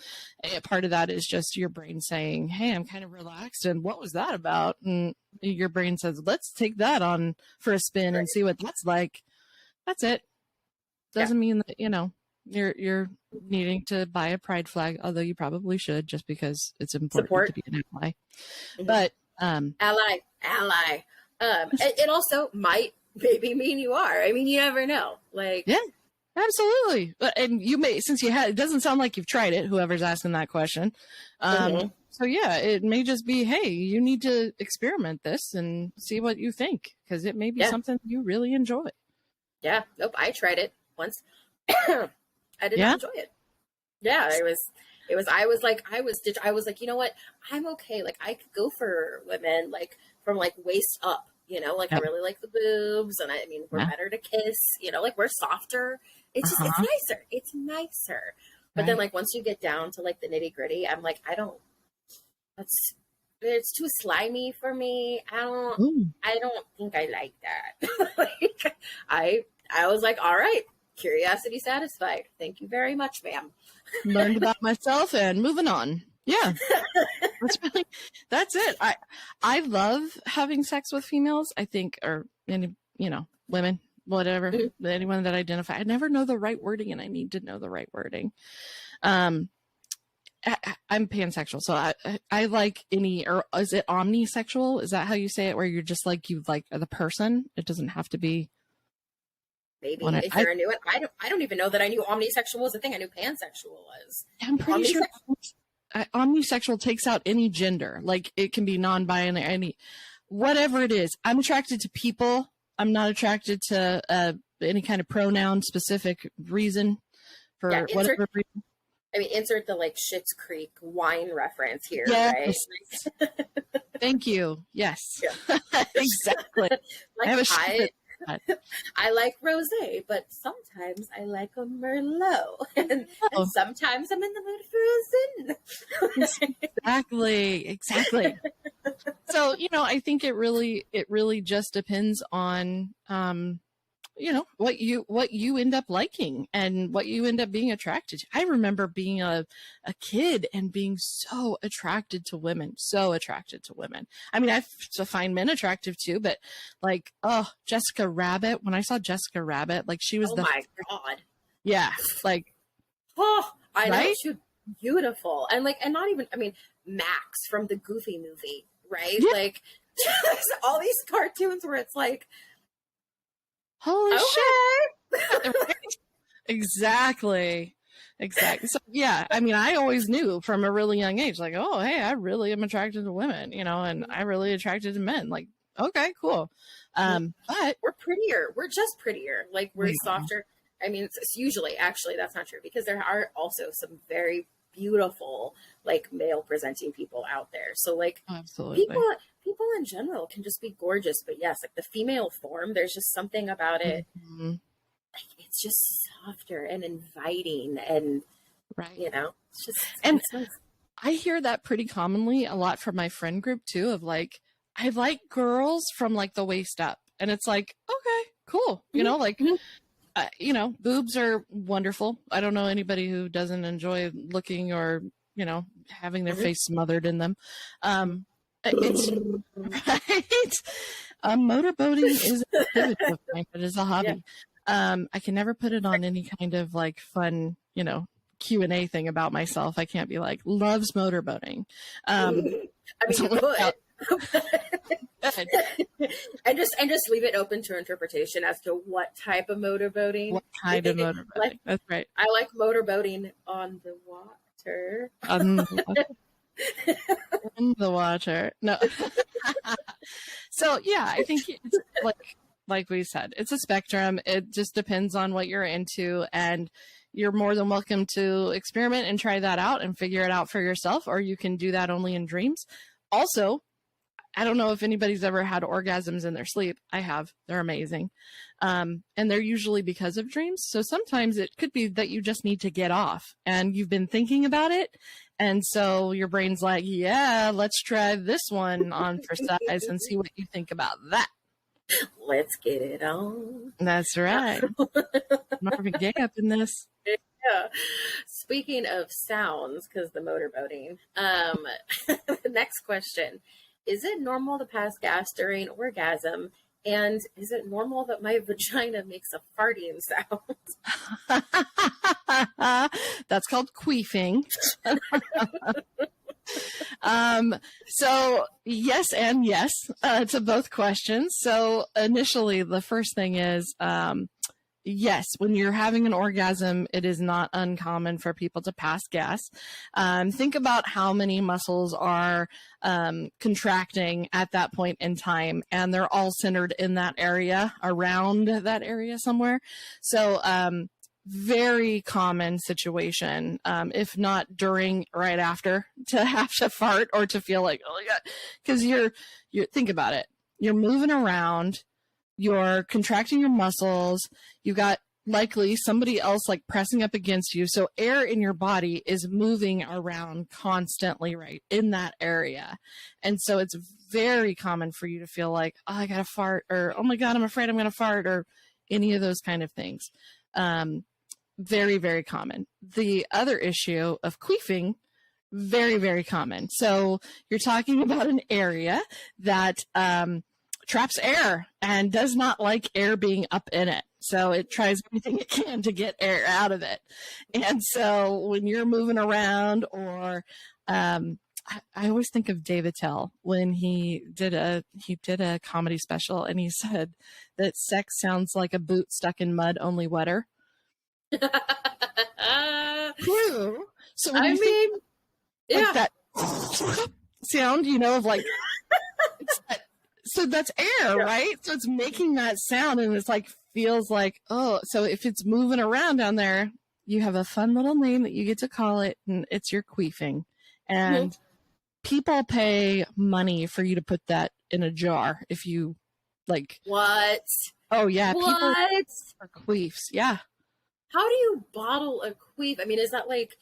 part of that is just your brain saying, hey, I'm kind of relaxed. And what was that about? And your brain says, let's take that on for a spin and see what that's like. That's it. Doesn't mean that, you're needing to buy a pride flag, although you probably should, just because it's important to be an ally. Mm-hmm. But ally. It also might maybe mean you are. I mean, you never know. Like, yeah, absolutely. And you may, since it doesn't sound like you've tried it, whoever's asking that question. So yeah, it may just be, hey, you need to experiment this and see what you think, because it may be something you really enjoy. Yeah. Nope. I tried it once. I did not enjoy it. Yeah, I was like, you know what? I'm okay. Like, I could go for women, like, from, like, waist up, like, I really like the boobs. And I mean, we're better to kiss, like, we're softer. It's just, it's nicer. It's nicer. But then, like, once you get down to, like, the nitty gritty, I'm like, it's too slimy for me. I don't think I like that. Like, I was like, all right. Curiosity satisfied. Thank you very much, ma'am. Learned about myself and moving on. Yeah. That's it. I love having sex with females, I think, or any, women, whatever, anyone that identify. I never know the right wording and I need to know the right wording. I'm pansexual, so I like any, or is it omnisexual? Is that how you say it? Where you're just like, you like the person? It doesn't have to be. Maybe if you're a new one, I don't even know that I knew omnisexual was a thing. I knew pansexual was. I'm pretty sure omnisexual takes out any gender. Like, it can be non-binary, whatever it is. I'm attracted to people. I'm not attracted to any kind of pronoun specific reason for whatever reason. I mean, insert the like Schitt's Creek wine reference here, yes. Right? Thank you. Yes, exactly. Like, I like rosé, but sometimes I like a Merlot, and sometimes I'm in the mood for a Zin. Exactly. So, I think it really just depends on, what you end up liking and what you end up being attracted to. I remember being a kid and being so attracted to women. I mean, I find men attractive too, but like, Jessica Rabbit, when I saw Jessica Rabbit, like, she was my God. Yeah. Like, I know, she was beautiful. And like, and not even, I mean, Max from the Goofy movie, right? Yeah. Like, all these cartoons where it's like, holy shit. Exactly. So yeah, I mean, I always knew from a really young age, like, oh, hey, I really am attracted to women, and I really attracted to men. Like, Okay, cool. But we're prettier. We're just prettier. Like we're softer. I mean, it's usually, actually, that's not true, because there are also some very beautiful, like, male presenting people out there. So like, absolutely, people in general can just be gorgeous. But yes, like the female form, there's just something about it. Like, it's just softer and inviting, and you know, it's just, and it's nice. I hear that pretty commonly a lot from my friend group too, of like, I like girls from like the waist up. And it's like, okay, cool. You know, like, you know, boobs are wonderful. I don't know anybody who doesn't enjoy looking or, you know, having their face smothered in them. It's right. Motorboating is a activity of mine, but it's a hobby. I can never put it on any kind of like fun, you know, Q&A thing about myself. I can't be like, loves motorboating. I mean, you could. and just leave it open to interpretation as to what type of motorboating. What kind of motorboating? Like, that's right. I like motorboating on the water. On the water. In the water. No. So yeah, I think it's like we said, it's a spectrum. It just depends on what you're into, and you're more than welcome to experiment and try that out and figure it out for yourself, or you can do that only in dreams. Also, I don't know if anybody's ever had orgasms in their sleep. I have. They're amazing. And they're usually because of dreams. So sometimes it could be that you just need to get off and you've been thinking about it. And so your brain's like, yeah, let's try this one on for size and see what you think about that. Let's get it on. That's right. Marvin Gaye up in this. Yeah. Speaking of sounds, because the motorboating, the next question. Is it normal to pass gas during orgasm? And is it normal that my vagina makes a farting sound? That's called queefing. So yes and yes to both questions. So initially, the first thing is, yes, when you're having an orgasm, it is not uncommon for people to pass gas. Think about how many muscles are contracting at that point in time, and they're all centered in that area, around that area somewhere. So very common situation, if not during, right after, to have to fart or to feel like, oh my God, because you're think about it. You're moving around. You're contracting your muscles. You've got likely somebody else like pressing up against you. So air in your body is moving around constantly, right, in that area. And so it's very common for you to feel like, oh, I got to fart, or, oh my God, I'm afraid I'm going to fart, or any of those kind of things. Very, very common. The other issue of queefing, very, very common. So you're talking about an area that, traps air and does not like air being up in it. So it tries everything it can to get air out of it. And so when you're moving around, or I always think of Dave Attell when he did a comedy special, and he said that sex sounds like a boot stuck in mud, only wetter. True. So when like that sound, you know, of like, so that's air, right? So it's making that sound, and it's like, feels like, oh, so if it's moving around down there, you have a fun little name that you get to call it, and it's your queefing. And people pay money for you to put that in a jar if you like. What? Oh yeah, what? People for queefs. Yeah. How do you bottle a queef? I mean, is that like,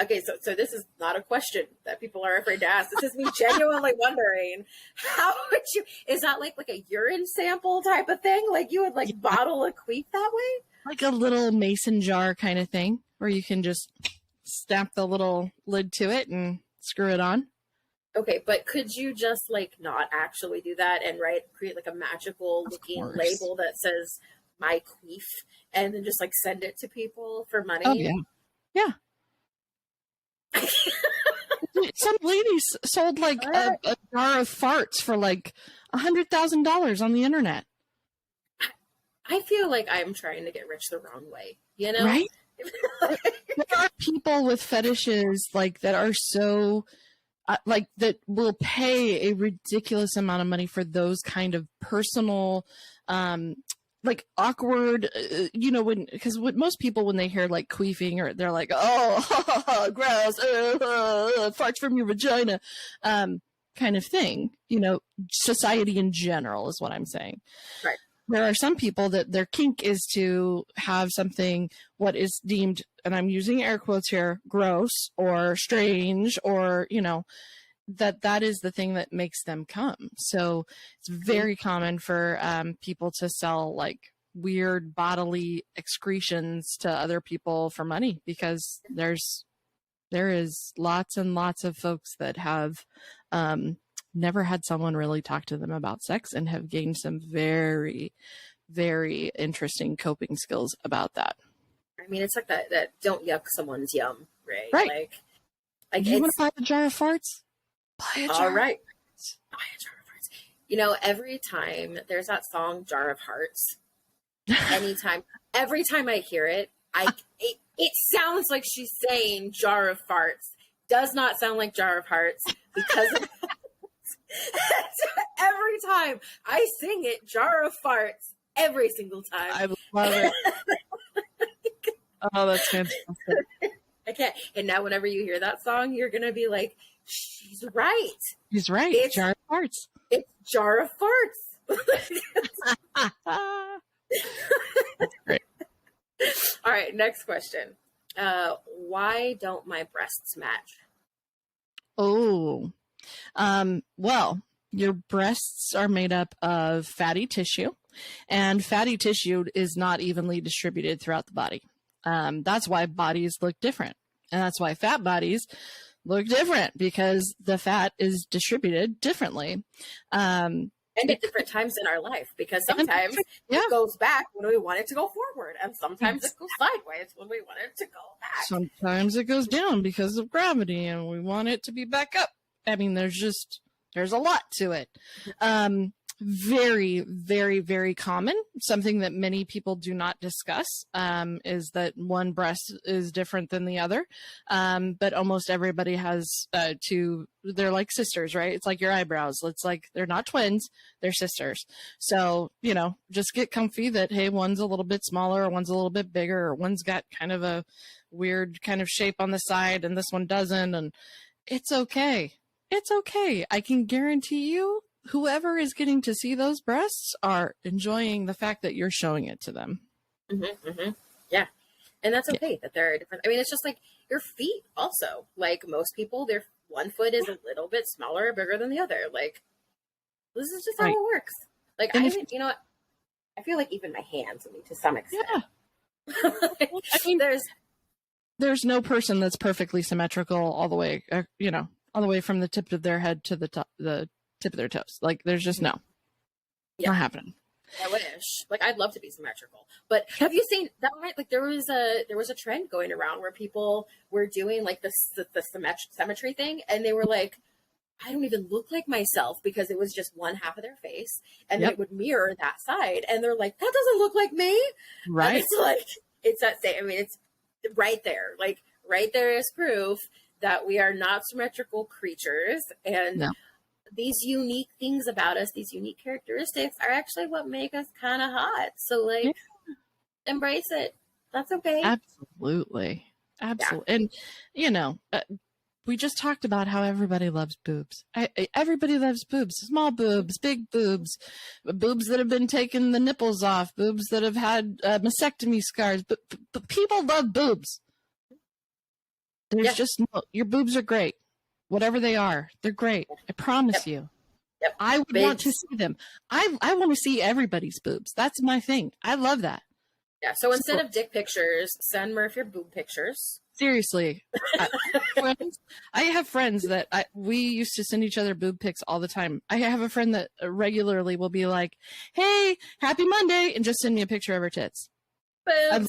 okay, so this is not a question that people are afraid to ask. This is me genuinely wondering, how would you, is that like a urine sample type of thing? Like you would like bottle a queef that way? Like a little mason jar kind of thing, where you can just stamp the little lid to it and screw it on. Okay, but could you just like not actually do that and create like a magical looking label that says my queef, and then just like send it to people for money? Oh yeah. Yeah. Some ladies sold like a jar of farts for like $100,000 on the internet. I feel like I'm trying to get rich the wrong way, you know? Right? There are people with fetishes like that are so like that will pay a ridiculous amount of money for those kind of personal, like awkward, because most people, when they hear like queefing, or they're like, oh, gross, farts from your vagina, kind of thing, society in general is what I'm saying. Right. There are some people that their kink is to have something what is deemed, and I'm using air quotes here, gross or strange, or, that is the thing that makes them come. So it's very common for people to sell like weird bodily excretions to other people for money, because there is lots and lots of folks that have never had someone really talk to them about sex and have gained some very, very interesting coping skills about that. I mean, it's like that don't yuck someone's yum, right? Right. Like you want to buy a jar of farts? Buy a jar. All right. Buy a jar of farts. Every time there's that song Jar of Hearts, every time I hear it, it sounds like she's saying Jar of Farts. Does not sound like Jar of Hearts, because every time I sing it, Jar of Farts, every single time. I love it. Oh, that's fantastic. Okay. And now whenever you hear that song, you're going to be like, she's right. He's right. It's Jar of Farts. It's Jar of Farts. That's great. All right. Next question. Why don't my breasts match? Oh, well, your breasts are made up of fatty tissue, and fatty tissue is not evenly distributed throughout the body. That's why bodies look different. And that's why fat bodies look different, because the fat is distributed differently. And at different times in our life, because sometimes it goes back when we want it to go forward, and sometimes it goes sideways when we want it to go back. Sometimes it goes down because of gravity and we want it to be back up. I mean, there's a lot to it. Very, very, very common. Something that many people do not discuss is that one breast is different than the other. But almost everybody has two. They're like sisters, right? It's like your eyebrows. It's like they're not twins, they're sisters. So, just get comfy that, hey, one's a little bit smaller, or one's a little bit bigger, or one's got kind of a weird kind of shape on the side and this one doesn't. And it's okay. It's okay. I can guarantee you, whoever is getting to see those breasts are enjoying the fact that you're showing it to them. Mm-hmm, mm-hmm. Yeah. And that's okay that there are different. I mean, it's just like your feet also. Like most people, their one foot is a little bit smaller or bigger than the other. Like, this is just how it works. Like, you know what? I feel like even my hands, I mean, to some extent. Yeah. I mean, there's no person that's perfectly symmetrical all the way, all the way from the tip of their head to the tip of their toes. Like, there's just not happening. I wish. Like, I'd love to be symmetrical. But have you seen that? Right? Like, there was a trend going around where people were doing like the symmetry thing, and they were like, I don't even look like myself, because it was just one half of their face, and then it would mirror that side, and they're like, that doesn't look like me. Right. And it's like, it's that same. I mean, it's right there. Like, right there is proof that we are not symmetrical creatures, and these unique things about us, these unique characteristics, are actually what make us kind of hot. So, like, embrace it. That's okay. Absolutely. And, we just talked about how everybody loves boobs. Everybody loves boobs. Small boobs, big boobs, boobs that have been taken the nipples off, boobs that have had mastectomy scars. But people love boobs. There's just your boobs are great. Whatever they are, they're great. I promise you. Yep. I would want to see them. I want to see everybody's boobs. That's my thing. I love that. Yeah. So instead of dick pictures, send Merf your boob pictures. Seriously. I have friends that we used to send each other boob pics all the time. I have a friend that regularly will be like, hey, happy Monday, and just send me a picture of her tits. Boobs.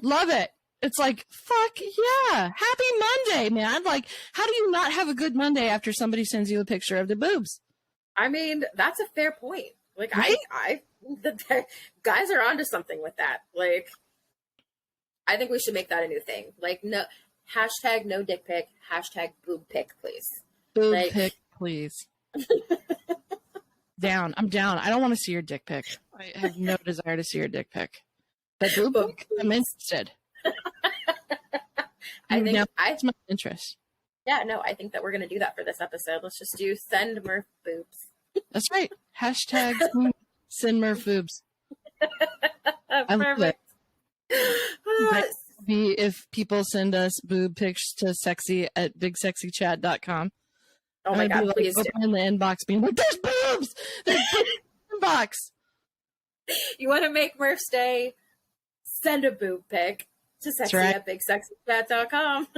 Love it. It's like, fuck yeah. Happy Monday, man. Like, how do you not have a good Monday after somebody sends you a picture of their boobs? I mean, that's a fair point. Like, right? the guys are onto something with that. Like, I think we should make that a new thing. Like, no, hashtag no dick pic, hashtag boob pic, please. Boob pic, please. Down. I'm down. I don't want to see your dick pic. I have no desire to see your dick pic. But boob pic, I'm interested. That's my interest. Yeah, no, I think that we're going to do that for this episode. Let's just do send Merf boobs. That's right. Hashtag send Merf boobs. Perfect. If people send us boob pics to sexy@bigsexychat.com. Oh my God, please do. Open the inbox being like, there's boobs! There's boobs in the inbox! You want to make Merf's day? Send a boob pic to sexy@bigsexychat.com.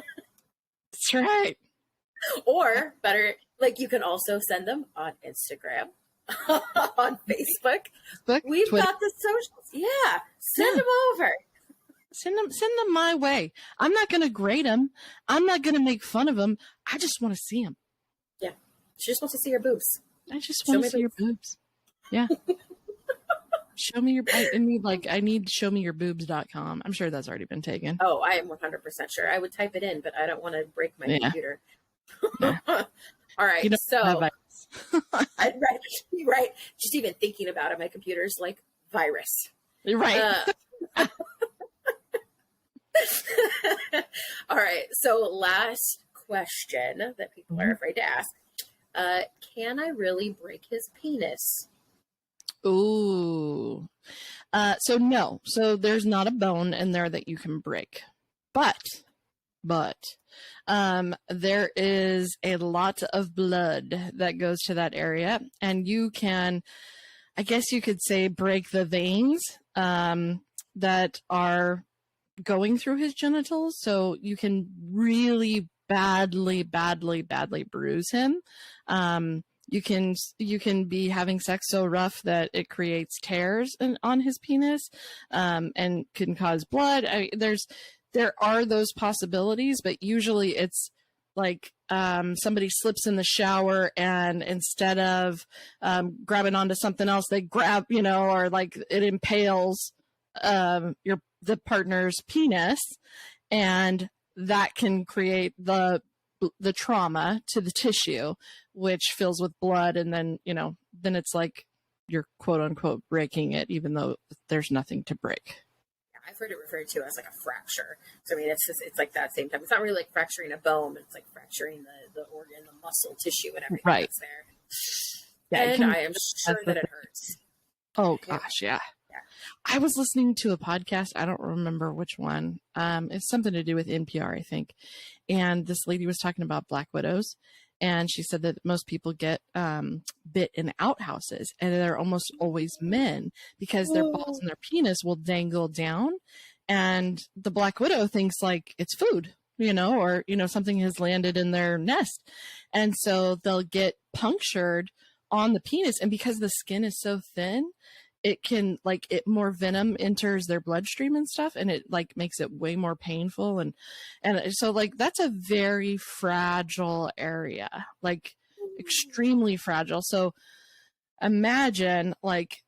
That's right. Or better, like you can also send them on Instagram, on Facebook. We've Twitter. got the socials. Yeah, send them over. Send them my way. I'm not going to grade them. I'm not going to make fun of them. I just want to see them. Yeah, she just wants to see your boobs. I just want to see your boobs. Yeah. Show me your. I need showmeyourboobs.com. I'm sure that's already been taken. Oh, I am 100% sure. I would type it in, but I don't want to break my computer. Yeah. All right. Right. Just even thinking about it, my computer's like virus. Right. All right. So last question that people are afraid to ask. Can I really break his penis? Ooh. So no. So there's not a bone in there that you can break. But there is a lot of blood that goes to that area, and you can, I guess you could say, break the veins that are going through his genitals. So you can really badly bruise him. You can be having sex so rough that it creates tears on his penis, and can cause blood. There are those possibilities, but usually it's like somebody slips in the shower and instead of grabbing onto something else, they grab, or like it impales the partner's penis, and that can create the trauma to the tissue, which fills with blood, and then then it's like you're quote unquote breaking it, even though there's nothing to break. I've heard it referred to as like a fracture. So I mean, it's like that same time. It's not really like fracturing a bone. It's like fracturing the organ, the muscle tissue, and everything that's there. Yeah, and I am sure that it hurts. Oh gosh, yeah. I was listening to a podcast. I don't remember which one. It's something to do with NPR, I think. And this lady was talking about black widows. And she said that most people get bit in outhouses, and they're almost always men because their balls and their penis will dangle down. And the black widow thinks like it's food, or, something has landed in their nest. And so they'll get punctured on the penis. And because the skin is so thin, it can more venom enters their bloodstream and stuff, and it makes it way more painful. And so that's a very fragile area, extremely fragile. So imagine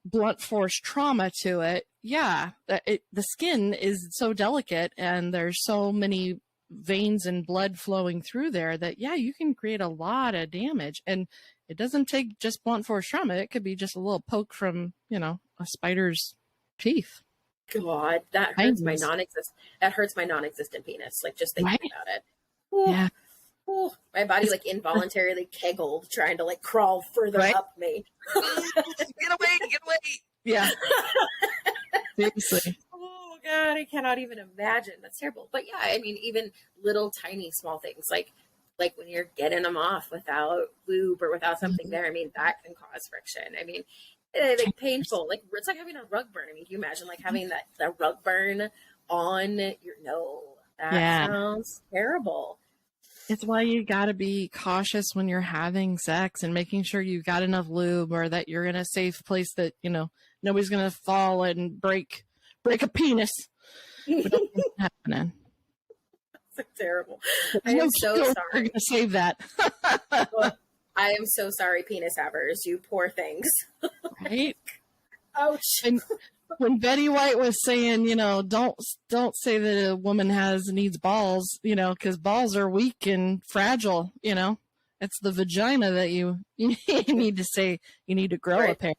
blunt force trauma to it. Yeah. The skin is so delicate and there's so many veins and blood flowing through there that, yeah, you can create a lot of damage. And it doesn't take just blunt force trauma. It could be just a little poke from, a spider's teeth. God, that hurts my non-existent penis. Just thinking about it. Ooh. Yeah. Ooh. My body involuntarily keggled trying to crawl further up me. Get away. Yeah. Seriously. Oh God, I cannot even imagine. That's terrible. But yeah, I mean, even little tiny small things like when you're getting them off without lube or without something there, I mean, that can cause friction. I mean, painful. It's like having a rug burn. I mean, can you imagine having the rug burn on your nose? That sounds terrible. It's why you got to be cautious when you're having sex and making sure you got enough lube, or that you're in a safe place that, nobody's going to fall and break a penis. Happening. That's terrible. I am so sorry. We're going to save that. Well, I am so sorry, penis havers, you poor things. Right? Ouch. And when Betty White was saying, don't say that a woman needs balls, because balls are weak and fragile, and It's the vagina that you need to say. You need to grow a pair.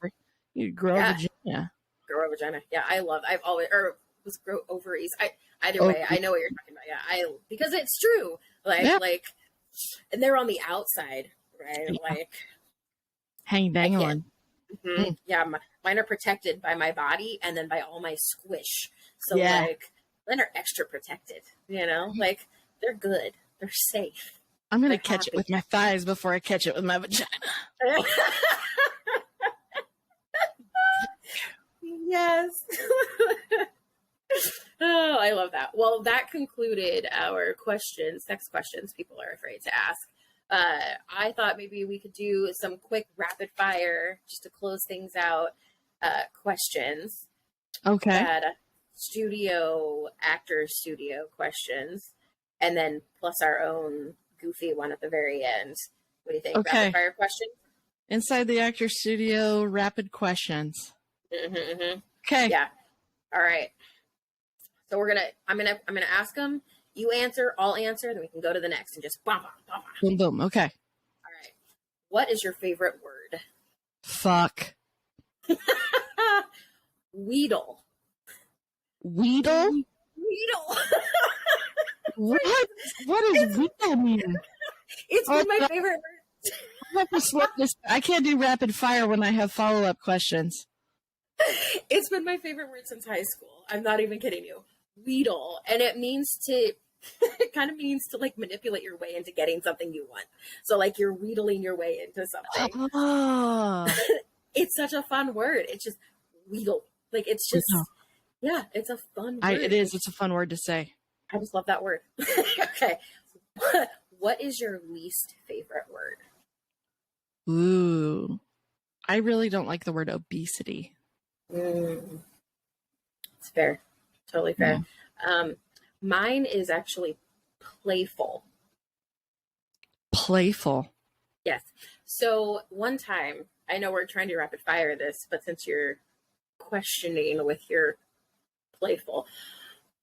You grow a vagina. Grow a vagina. Yeah, I've always, or was grow ovaries. Either way, I know what you're talking about. Yeah, because it's true. Like, and they're on the outside, right? Yeah. Like, hang dangling. Yeah, mine are protected by my body and then by all my squish. So like, mine are extra protected. You know, like they're good. They're safe. I'm gonna catch it with my thighs before I catch it with my vagina. Yes. Oh, I love that. Well, that concluded our questions, sex questions people are afraid to ask. I thought maybe we could do some quick rapid fire just to close things out questions. Okay. Actor studio questions, and then plus our own goofy one at the very end. What do you think? Okay. Rapid fire questions? Inside the actor studio, rapid questions. Okay. Yeah. All right. So I'm gonna ask them. You answer, I'll answer, then we can go to the next and just blah, blah, blah, blah. Boom, boom. Okay. All right. What is your favorite word? Fuck. Weedle. Weedle? Weedle. What does weedle mean? It's one of my favorite words. I can't do rapid fire when I have follow-up questions. It's been my favorite word since high school. I'm not even kidding you. Weedle. And it kind of means to like manipulate your way into getting something you want. So like you're wheedling your way into something. Oh. It's such a fun word. It's just wheedle. Like it's just, it's a fun word. It is. It's a fun word to say. I just love that word. Okay. What is your least favorite word? Ooh. I really don't like the word obesity. It's fair. Totally fair. Yeah. Mine is actually playful. Playful. Yes. So one time, I know we're trying to rapid fire this, but since you're questioning with your playful,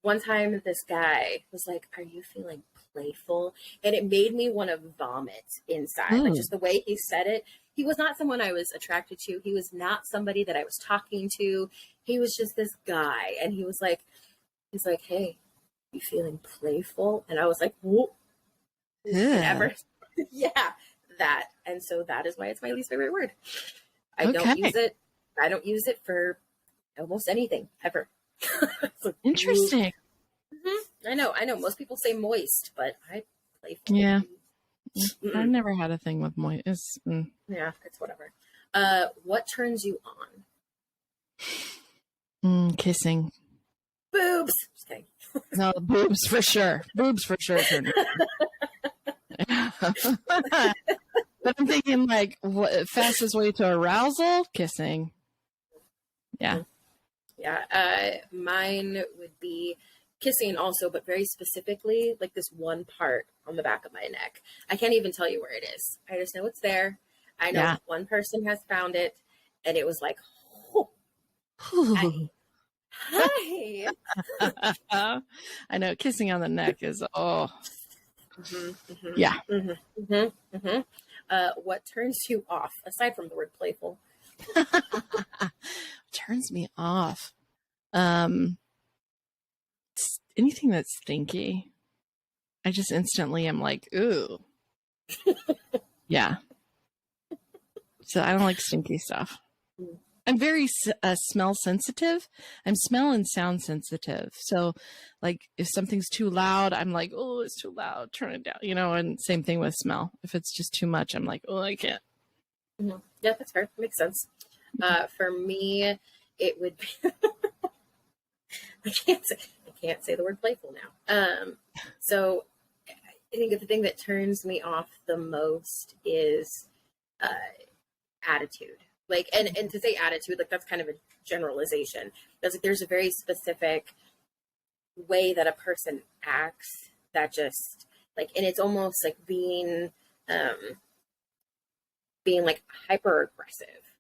one time this guy was like, "Are you feeling playful?" And it made me want to vomit inside. Like just the way he said it. He was not someone I was attracted to. He was not somebody that I was talking to. He was just this guy. And he's like, "Hey, you feeling playful?" And I was like, "Whoa." Never. Yeah, that. And so that is why it's my least favorite word. I don't use it. I don't use it for almost anything ever. Like, interesting. I know. Most people say moist, but I playful. Yeah. I've never had a thing with moist. Yeah, it's whatever. What turns you on? Kissing. Boobs. Just kidding. No, boobs for sure. Boobs for sure. But I'm thinking like, what fastest way to arousal? Kissing. Yeah. Yeah. Mine would be kissing also, but very specifically, like this one part on the back of my neck. I can't even tell you where it is. I just know it's there. I know one person has found it, and it was like, oh, hi. I know kissing on the neck is yeah. What turns you off aside from the word playful? Turns me off. Anything that's stinky. I just instantly am like, ooh. Yeah. So I don't like stinky stuff. I'm very smell sensitive. I'm smell and sound sensitive. So like if something's too loud, I'm like, oh, it's too loud. Turn it down, and same thing with smell. If it's just too much, I'm like, oh, I can't. Yeah, that's fair. Makes sense. For me, it would be, I can't say the word playful now. So I think the thing that turns me off the most is attitude. Like, and to say attitude, like that's kind of a generalization. There's a very specific way that a person acts that just like, and it's almost like being like hyper aggressive,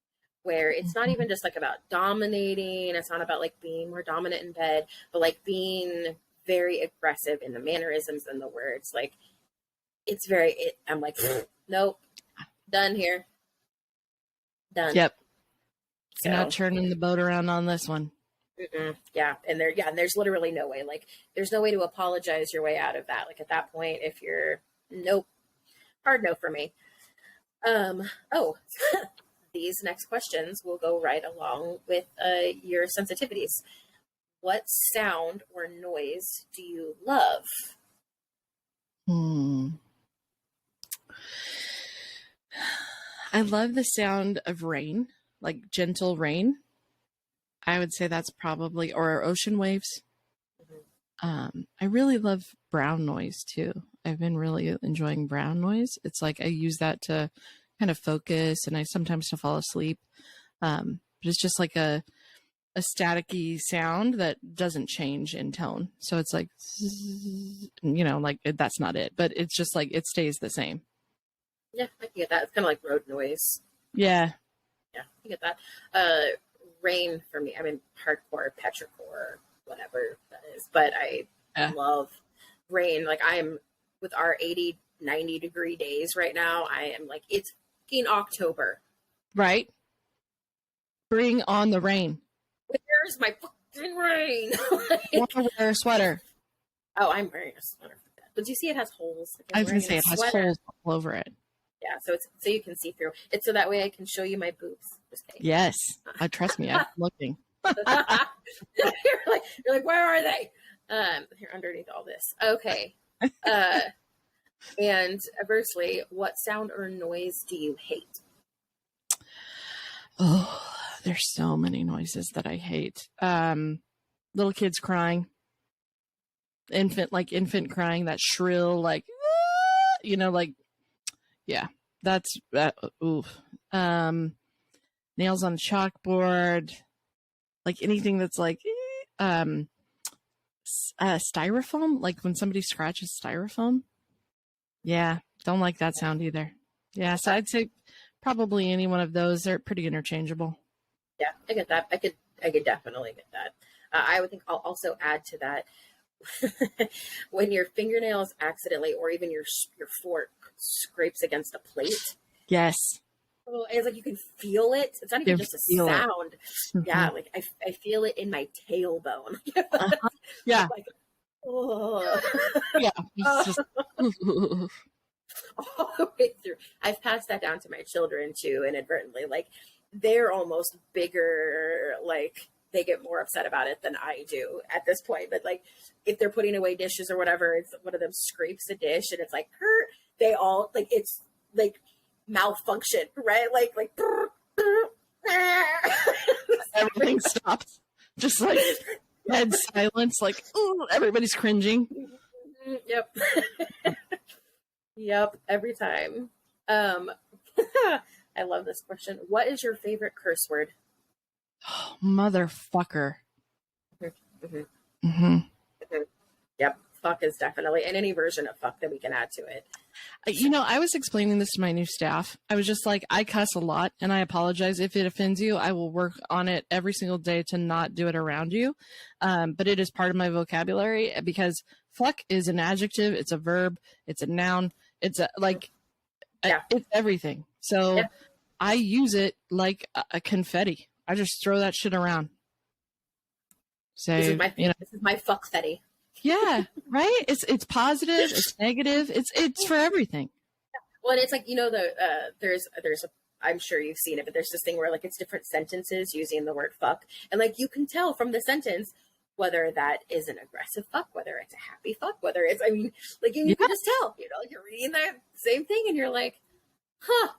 where it's not even just like about dominating. It's not about like being more dominant in bed, but like being very aggressive in the mannerisms and the words. Like I'm like, nope, done here. Done. Yep. So, you're not turning the boat around on this one. Yeah. And there's literally no way, like, there's no way to apologize your way out of that. Like, at that point, if you're, nope, hard no for me. Oh, these next questions will go right along with your sensitivities. What sound or noise do you love? I love the sound of rain, like gentle rain. I would say that's probably, or ocean waves. I really love brown noise too. I've been really enjoying brown noise. It's like I use that to kind of focus, and I sometimes to fall asleep. But it's just like a staticky sound that doesn't change in tone. So it's like, you know, like that's not it, but it's just like it stays the same. Yeah, I can get that. It's kind of like road noise. Yeah. Yeah, I get that. Rain for me, I mean, hardcore, petrichor, whatever that is. But I love rain. Like, I am, with our 80, 90 degree days right now, I am like, it's fucking October. Right? Bring on the rain. Where's my fucking rain? Want to wear a sweater. Oh, I'm wearing a sweater for that. But do you see it has holes? I was going to say it has holes all over it. Yeah, so you can see through. It's so that way I can show you my boobs. Just kidding. Yes. Trust me, I'm looking. you're like, where are they? Here underneath all this. Okay. And conversely, what sound or noise do you hate? Oh, there's so many noises that I hate. Little kids crying. Infant crying, that shrill, like, you know, like, yeah, that's, oof. Nails on a chalkboard, like anything that's like, styrofoam, like when somebody scratches styrofoam. Yeah, don't like that sound either. Yeah, so I'd say probably any one of those. They're pretty interchangeable. Yeah, I get that. I could definitely get that. I would think I'll also add to that when your fingernails accidentally, or even your fork scrapes against a plate. Yes. Oh, it's like you can feel it. It's not even just a sound. Mm-hmm. Yeah, like I feel it in my tailbone. Yeah. Like, oh. Yeah. It's just all the way through. I've passed that down to my children too, inadvertently. Like, they're almost bigger, like they get more upset about it than I do at this point. But like, if they're putting away dishes or whatever, it's one of them scrapes a dish and it's like, they all like, it's like malfunction, right? Like everything stops. Just like dead silence, like, ooh, everybody's cringing. Yep. Yep, every time. I love this question. What is your favorite curse word? Oh, motherfucker. Mm-hmm. Mm-hmm. Mm-hmm. Yep, fuck is definitely, and any version of fuck that we can add to it. You know, I was explaining this to my new staff. I was just like, I cuss a lot, and I apologize if it offends you. I will work on it every single day to not do it around you. But it is part of my vocabulary, because fuck is an adjective, it's a verb, it's a noun, it's a, like, it's everything. So I use it like a confetti. I just throw that shit around. So, this is my fuck fetti. Yeah, right. It's positive. It's negative. It's for everything. Well, and it's like, you know, there's I'm sure you've seen it, but there's this thing where like it's different sentences using the word fuck, and like you can tell from the sentence whether that is an aggressive fuck, whether it's a happy fuck, whether it's, I mean, like you can just tell. You know, like you're reading the same thing, and you're like, huh,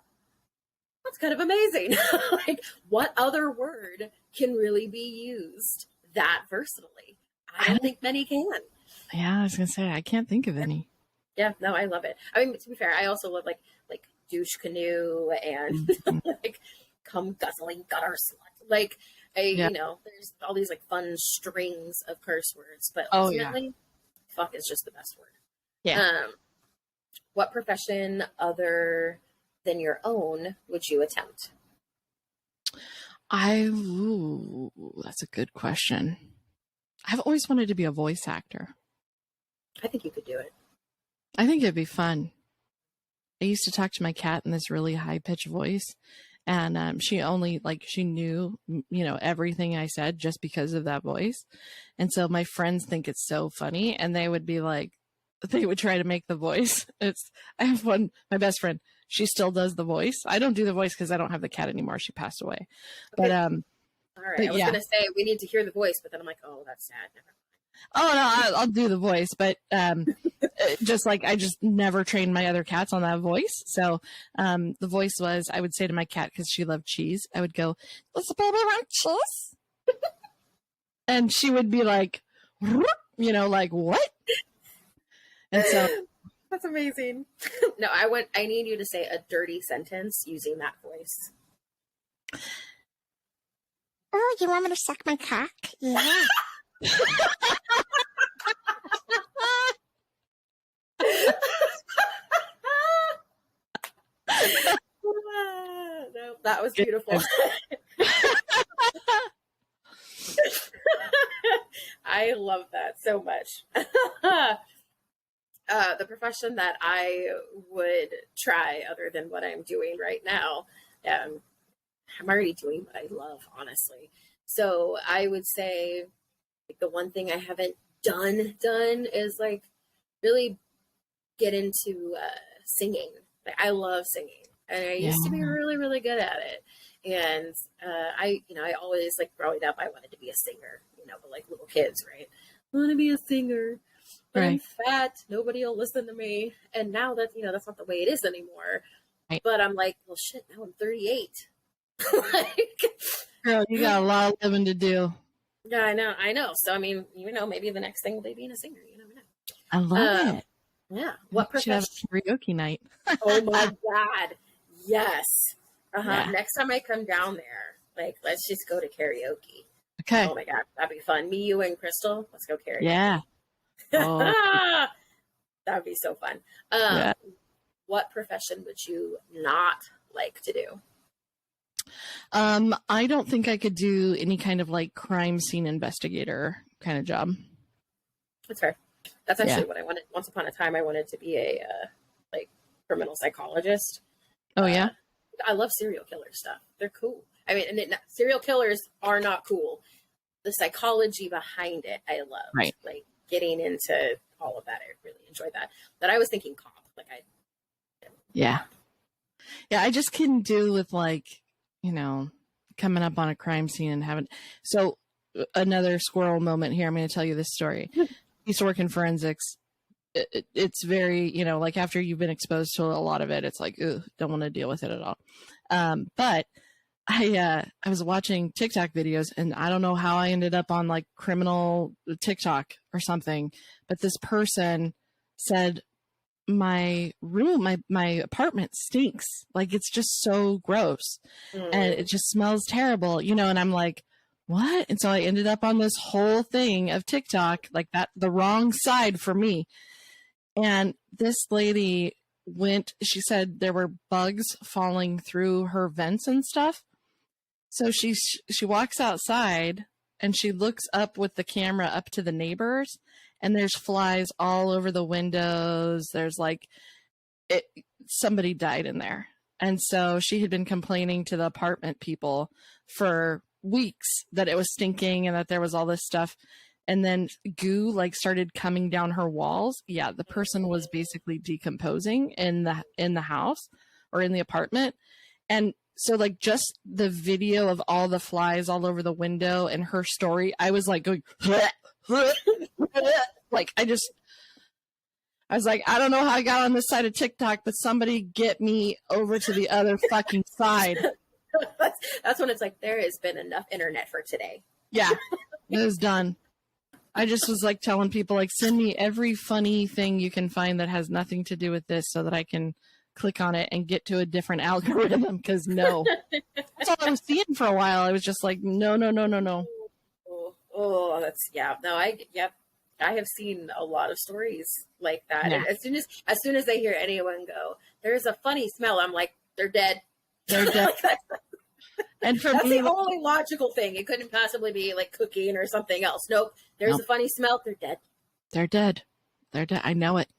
that's kind of amazing. Like, what other word can really be used that versatilely? I don't think many can. Yeah, I was gonna say I can't think of any. Yeah, no, I love it. I mean, to be fair, I also love like douche canoe and like cum guzzling gutter slut. Like, you know, there's all these like fun strings of curse words, but ultimately, fuck is just the best word. Yeah. What profession other than your own would you attempt? That's a good question. I've always wanted to be a voice actor. I think you could do it. I think it'd be fun. I used to talk to my cat in this really high pitched voice. And she only she knew, everything I said just because of that voice. And so my friends think it's so funny, and they would be like, they would try to make the voice. I have one, my best friend, she still does the voice. I don't do the voice because I don't have the cat anymore. She passed away. Okay. But all right. I was gonna say we need to hear the voice, but then I'm like, oh, that's sad. Never mind. Oh no, I'll do the voice, but just I just never trained my other cats on that voice. So the voice was, I would say to my cat, because she loved cheese, I would go, "Does the baby want cheese?" And she would be like, what? And so that's amazing. No, I need you to say a dirty sentence using that voice. Oh, you want me to suck my cock? Yeah. No, that was beautiful. I love that so much. The profession that I would try, other than what I'm doing right now, I'm already doing what I love, honestly. So I would say the one thing I haven't done is really get into singing. I love singing, and I used to be really, really good at it. And I always growing up, I wanted to be a singer, but like little kids, right? I want to be a singer, but right. I'm fat. Nobody will listen to me. And now that, that's not the way it is anymore. Right. But I'm like, well, shit, now I'm 38. Girl, you got a lot of living to do. Yeah, I know. So, I mean, maybe the next thing will be being a singer. You never know. I love it. Yeah. What profession? Should have a karaoke night. Oh my God. Yes. Yeah. Next time I come down there, let's just go to karaoke. Okay. Oh my God. That'd be fun. Me, you, and Chrystal. Let's go karaoke. Yeah. Oh. That'd be so fun. Yeah. What profession would you not like to do? I don't think I could do any kind of crime scene investigator kind of job. That's fair. That's actually what I wanted. Once upon a time, I wanted to be a criminal psychologist. Oh yeah. I love serial killer stuff. They're cool. I mean, serial killers are not cool. The psychology behind it, I love. Right. Getting into all of that, I really enjoyed that. But I was thinking cop. Yeah. I just couldn't do with coming up on a crime scene and having. So another squirrel moment here. I'm going to tell you this story. I used to work in forensics. It's very, after you've been exposed to a lot of it, it's don't want to deal with it at all. But I was watching TikTok videos, and I don't know how I ended up on criminal TikTok or something, but this person said, my room, my apartment stinks. It's just so gross and it just smells terrible, and I'm like, what? And so I ended up on this whole thing of TikTok, that the wrong side for me. And this lady she said there were bugs falling through her vents and stuff. So she walks outside and she looks up with the camera up to the neighbors, and there's flies all over the windows. There's somebody died in there. And so she had been complaining to the apartment people for weeks that it was stinking and that there was all this stuff. And then goo started coming down her walls. Yeah, the person was basically decomposing in the house or in the apartment. And so just the video of all the flies all over the window and her story, I was going I was I don't know how I got on this side of TikTok, but somebody get me over to the other fucking side. That's when it's there has been enough internet for today. Yeah, it was done. I just was telling people send me every funny thing you can find that has nothing to do with this so that I can click on it and get to a different algorithm, because no. That's all I was seeing for a while. I was just no. Oh, that's, yeah. No, I have seen a lot of stories like that. Yeah. And as soon as I hear anyone go, there's a funny smell, I'm like, they're dead. They're dead. And for that's me, the only logical thing. It couldn't possibly be cooking or something else. Nope. There's a funny smell. They're dead. They're dead. They're dead. I know it.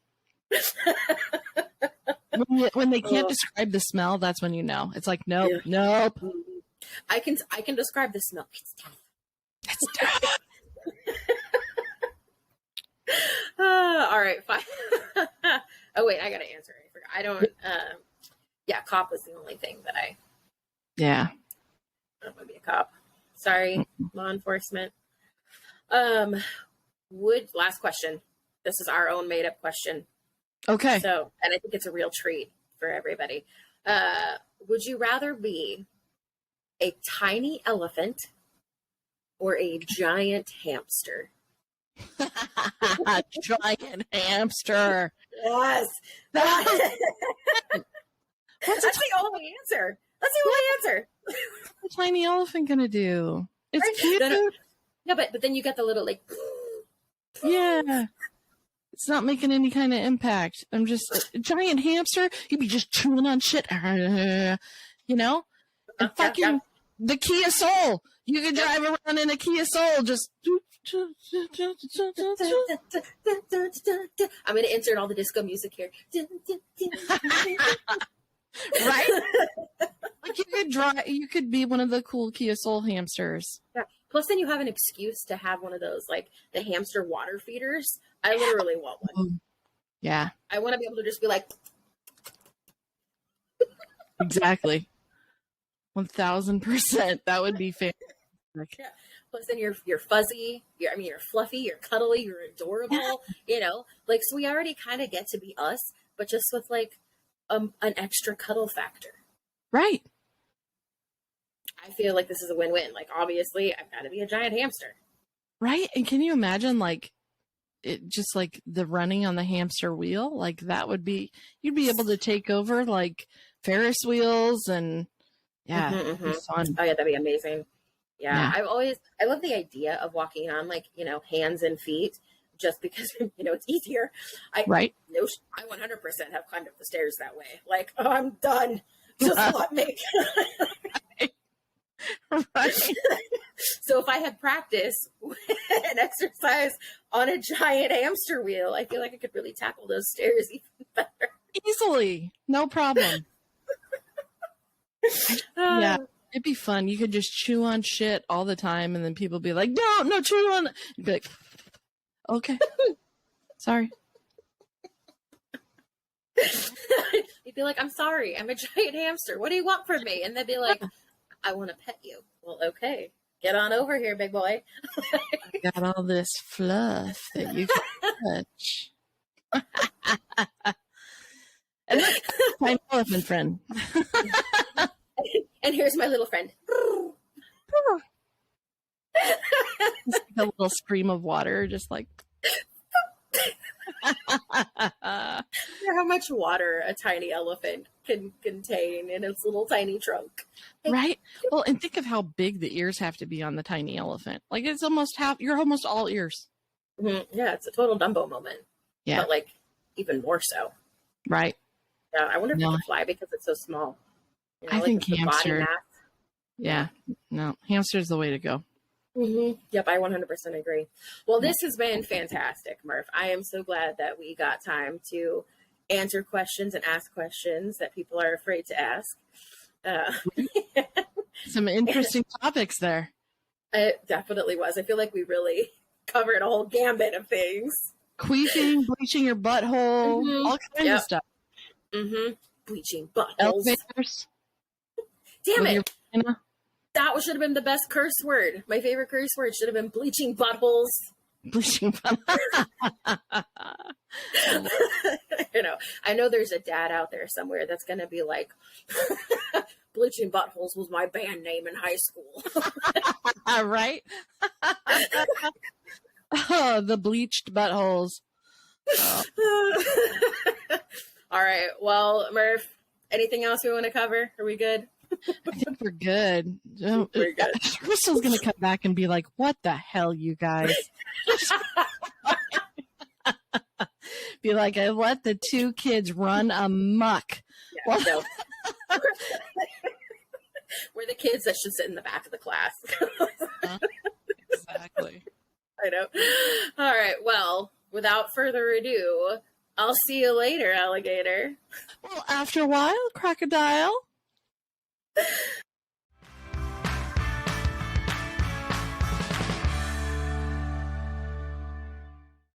When they can't describe the smell, that's when you know. It's like, nope, nope. I can describe the smell. It's tough. It's tough. All right, fine. Oh wait, I gotta answer. I forgot. I don't. Yeah, cop was the only thing that I. Yeah. I don't want to be a cop. Sorry, law enforcement. Last question. This is our own made up question. Okay. So, and I think it's a real treat for everybody. Would you rather be a tiny elephant or a giant hamster? Giant hamster. Yes. That's the only answer. That's the only answer. What's a tiny elephant gonna do? It's Right? cute. No, but then you get the little like. Yeah. It's not making any kind of impact. I'm just a giant hamster. You'd be just chewing on shit, you know. And fucking the Kia Soul. You could drive around in a Kia Soul, just. I'm gonna insert all the disco music here. Right? Like you could be one of the cool Kia Soul hamsters. Yeah. Plus, then you have an excuse to have one of those, like the hamster water feeders. I literally want one. Yeah. I want to be able to just be like. Exactly. 1000%. That would be fantastic. Yeah. Plus, then you're fuzzy. You're fluffy. You're cuddly. You're adorable. You know, like, so we already kind of get to be us, but just with like an extra cuddle factor. Right. I feel like this is a win-win. Like, obviously, I've got to be a giant hamster. Right. And can you imagine, like, it just like the running on the hamster wheel? Like, that would be, you'd be able to take over like Ferris wheels and yeah, it'd be fun. Oh, yeah, that'd be amazing. Yeah. I love the idea of walking on, like, you know, hands and feet just because, you know, it's easier. Right. I 100% have climbed up the stairs that way. Like, oh, I'm done. Just let me. Right. So if I had practice and exercise on a giant hamster wheel, I feel like I could really tackle those stairs even better. Easily. No problem. Yeah. It'd be fun. You could just chew on shit all the time and then people be like, no, chew on. You'd be like, okay. Sorry. You'd be like, I'm sorry. I'm a giant hamster. What do you want from me? And they'd be like, I want to pet you. Well, okay. Get on over here, big boy. I got all this fluff that you can touch. And look, my elephant friend. And here's my little friend. Just like a little stream of water, just like. How much water a tiny elephant can contain in its little tiny trunk. Right? Well, and think of how big the ears have to be on the tiny elephant. Like, it's almost you're almost all ears. Mm-hmm. Yeah, it's a total Dumbo moment. Yeah. But, like, even more so. Right. Yeah, I wonder if it can fly because it's so small. You know, I like think the body hamster. mass. Yeah. No, hamster's the way to go. Mm-hmm. Yep, I 100% agree. Well, this has been fantastic, Merf. I am so glad that we got time to answer questions and ask questions that people are afraid to ask. Some interesting topics there. It definitely was. I feel like we really covered a whole gambit of things. Queefing, bleaching your butthole, all kinds of stuff. Mm-hmm. Bleaching buttholes. Elevators. Damn it. That should have been the best curse word. My favorite curse word should have been bleaching buttholes. Bleaching buttholes. You know, I know there's a dad out there somewhere that's going to be like, bleaching buttholes was my band name in high school. Right? Oh, the bleached buttholes. Oh. All right. Well, Merf, anything else we want to cover? Are we good? I think we're good. We're good. Chrystal's going to come back and be like, what the hell, you guys? Be like, I let the two kids run amok. Yeah, no. We're the kids that should sit in the back of the class. Exactly. I know. All right. Well, without further ado, I'll see you later, alligator. Well, after a while, crocodile.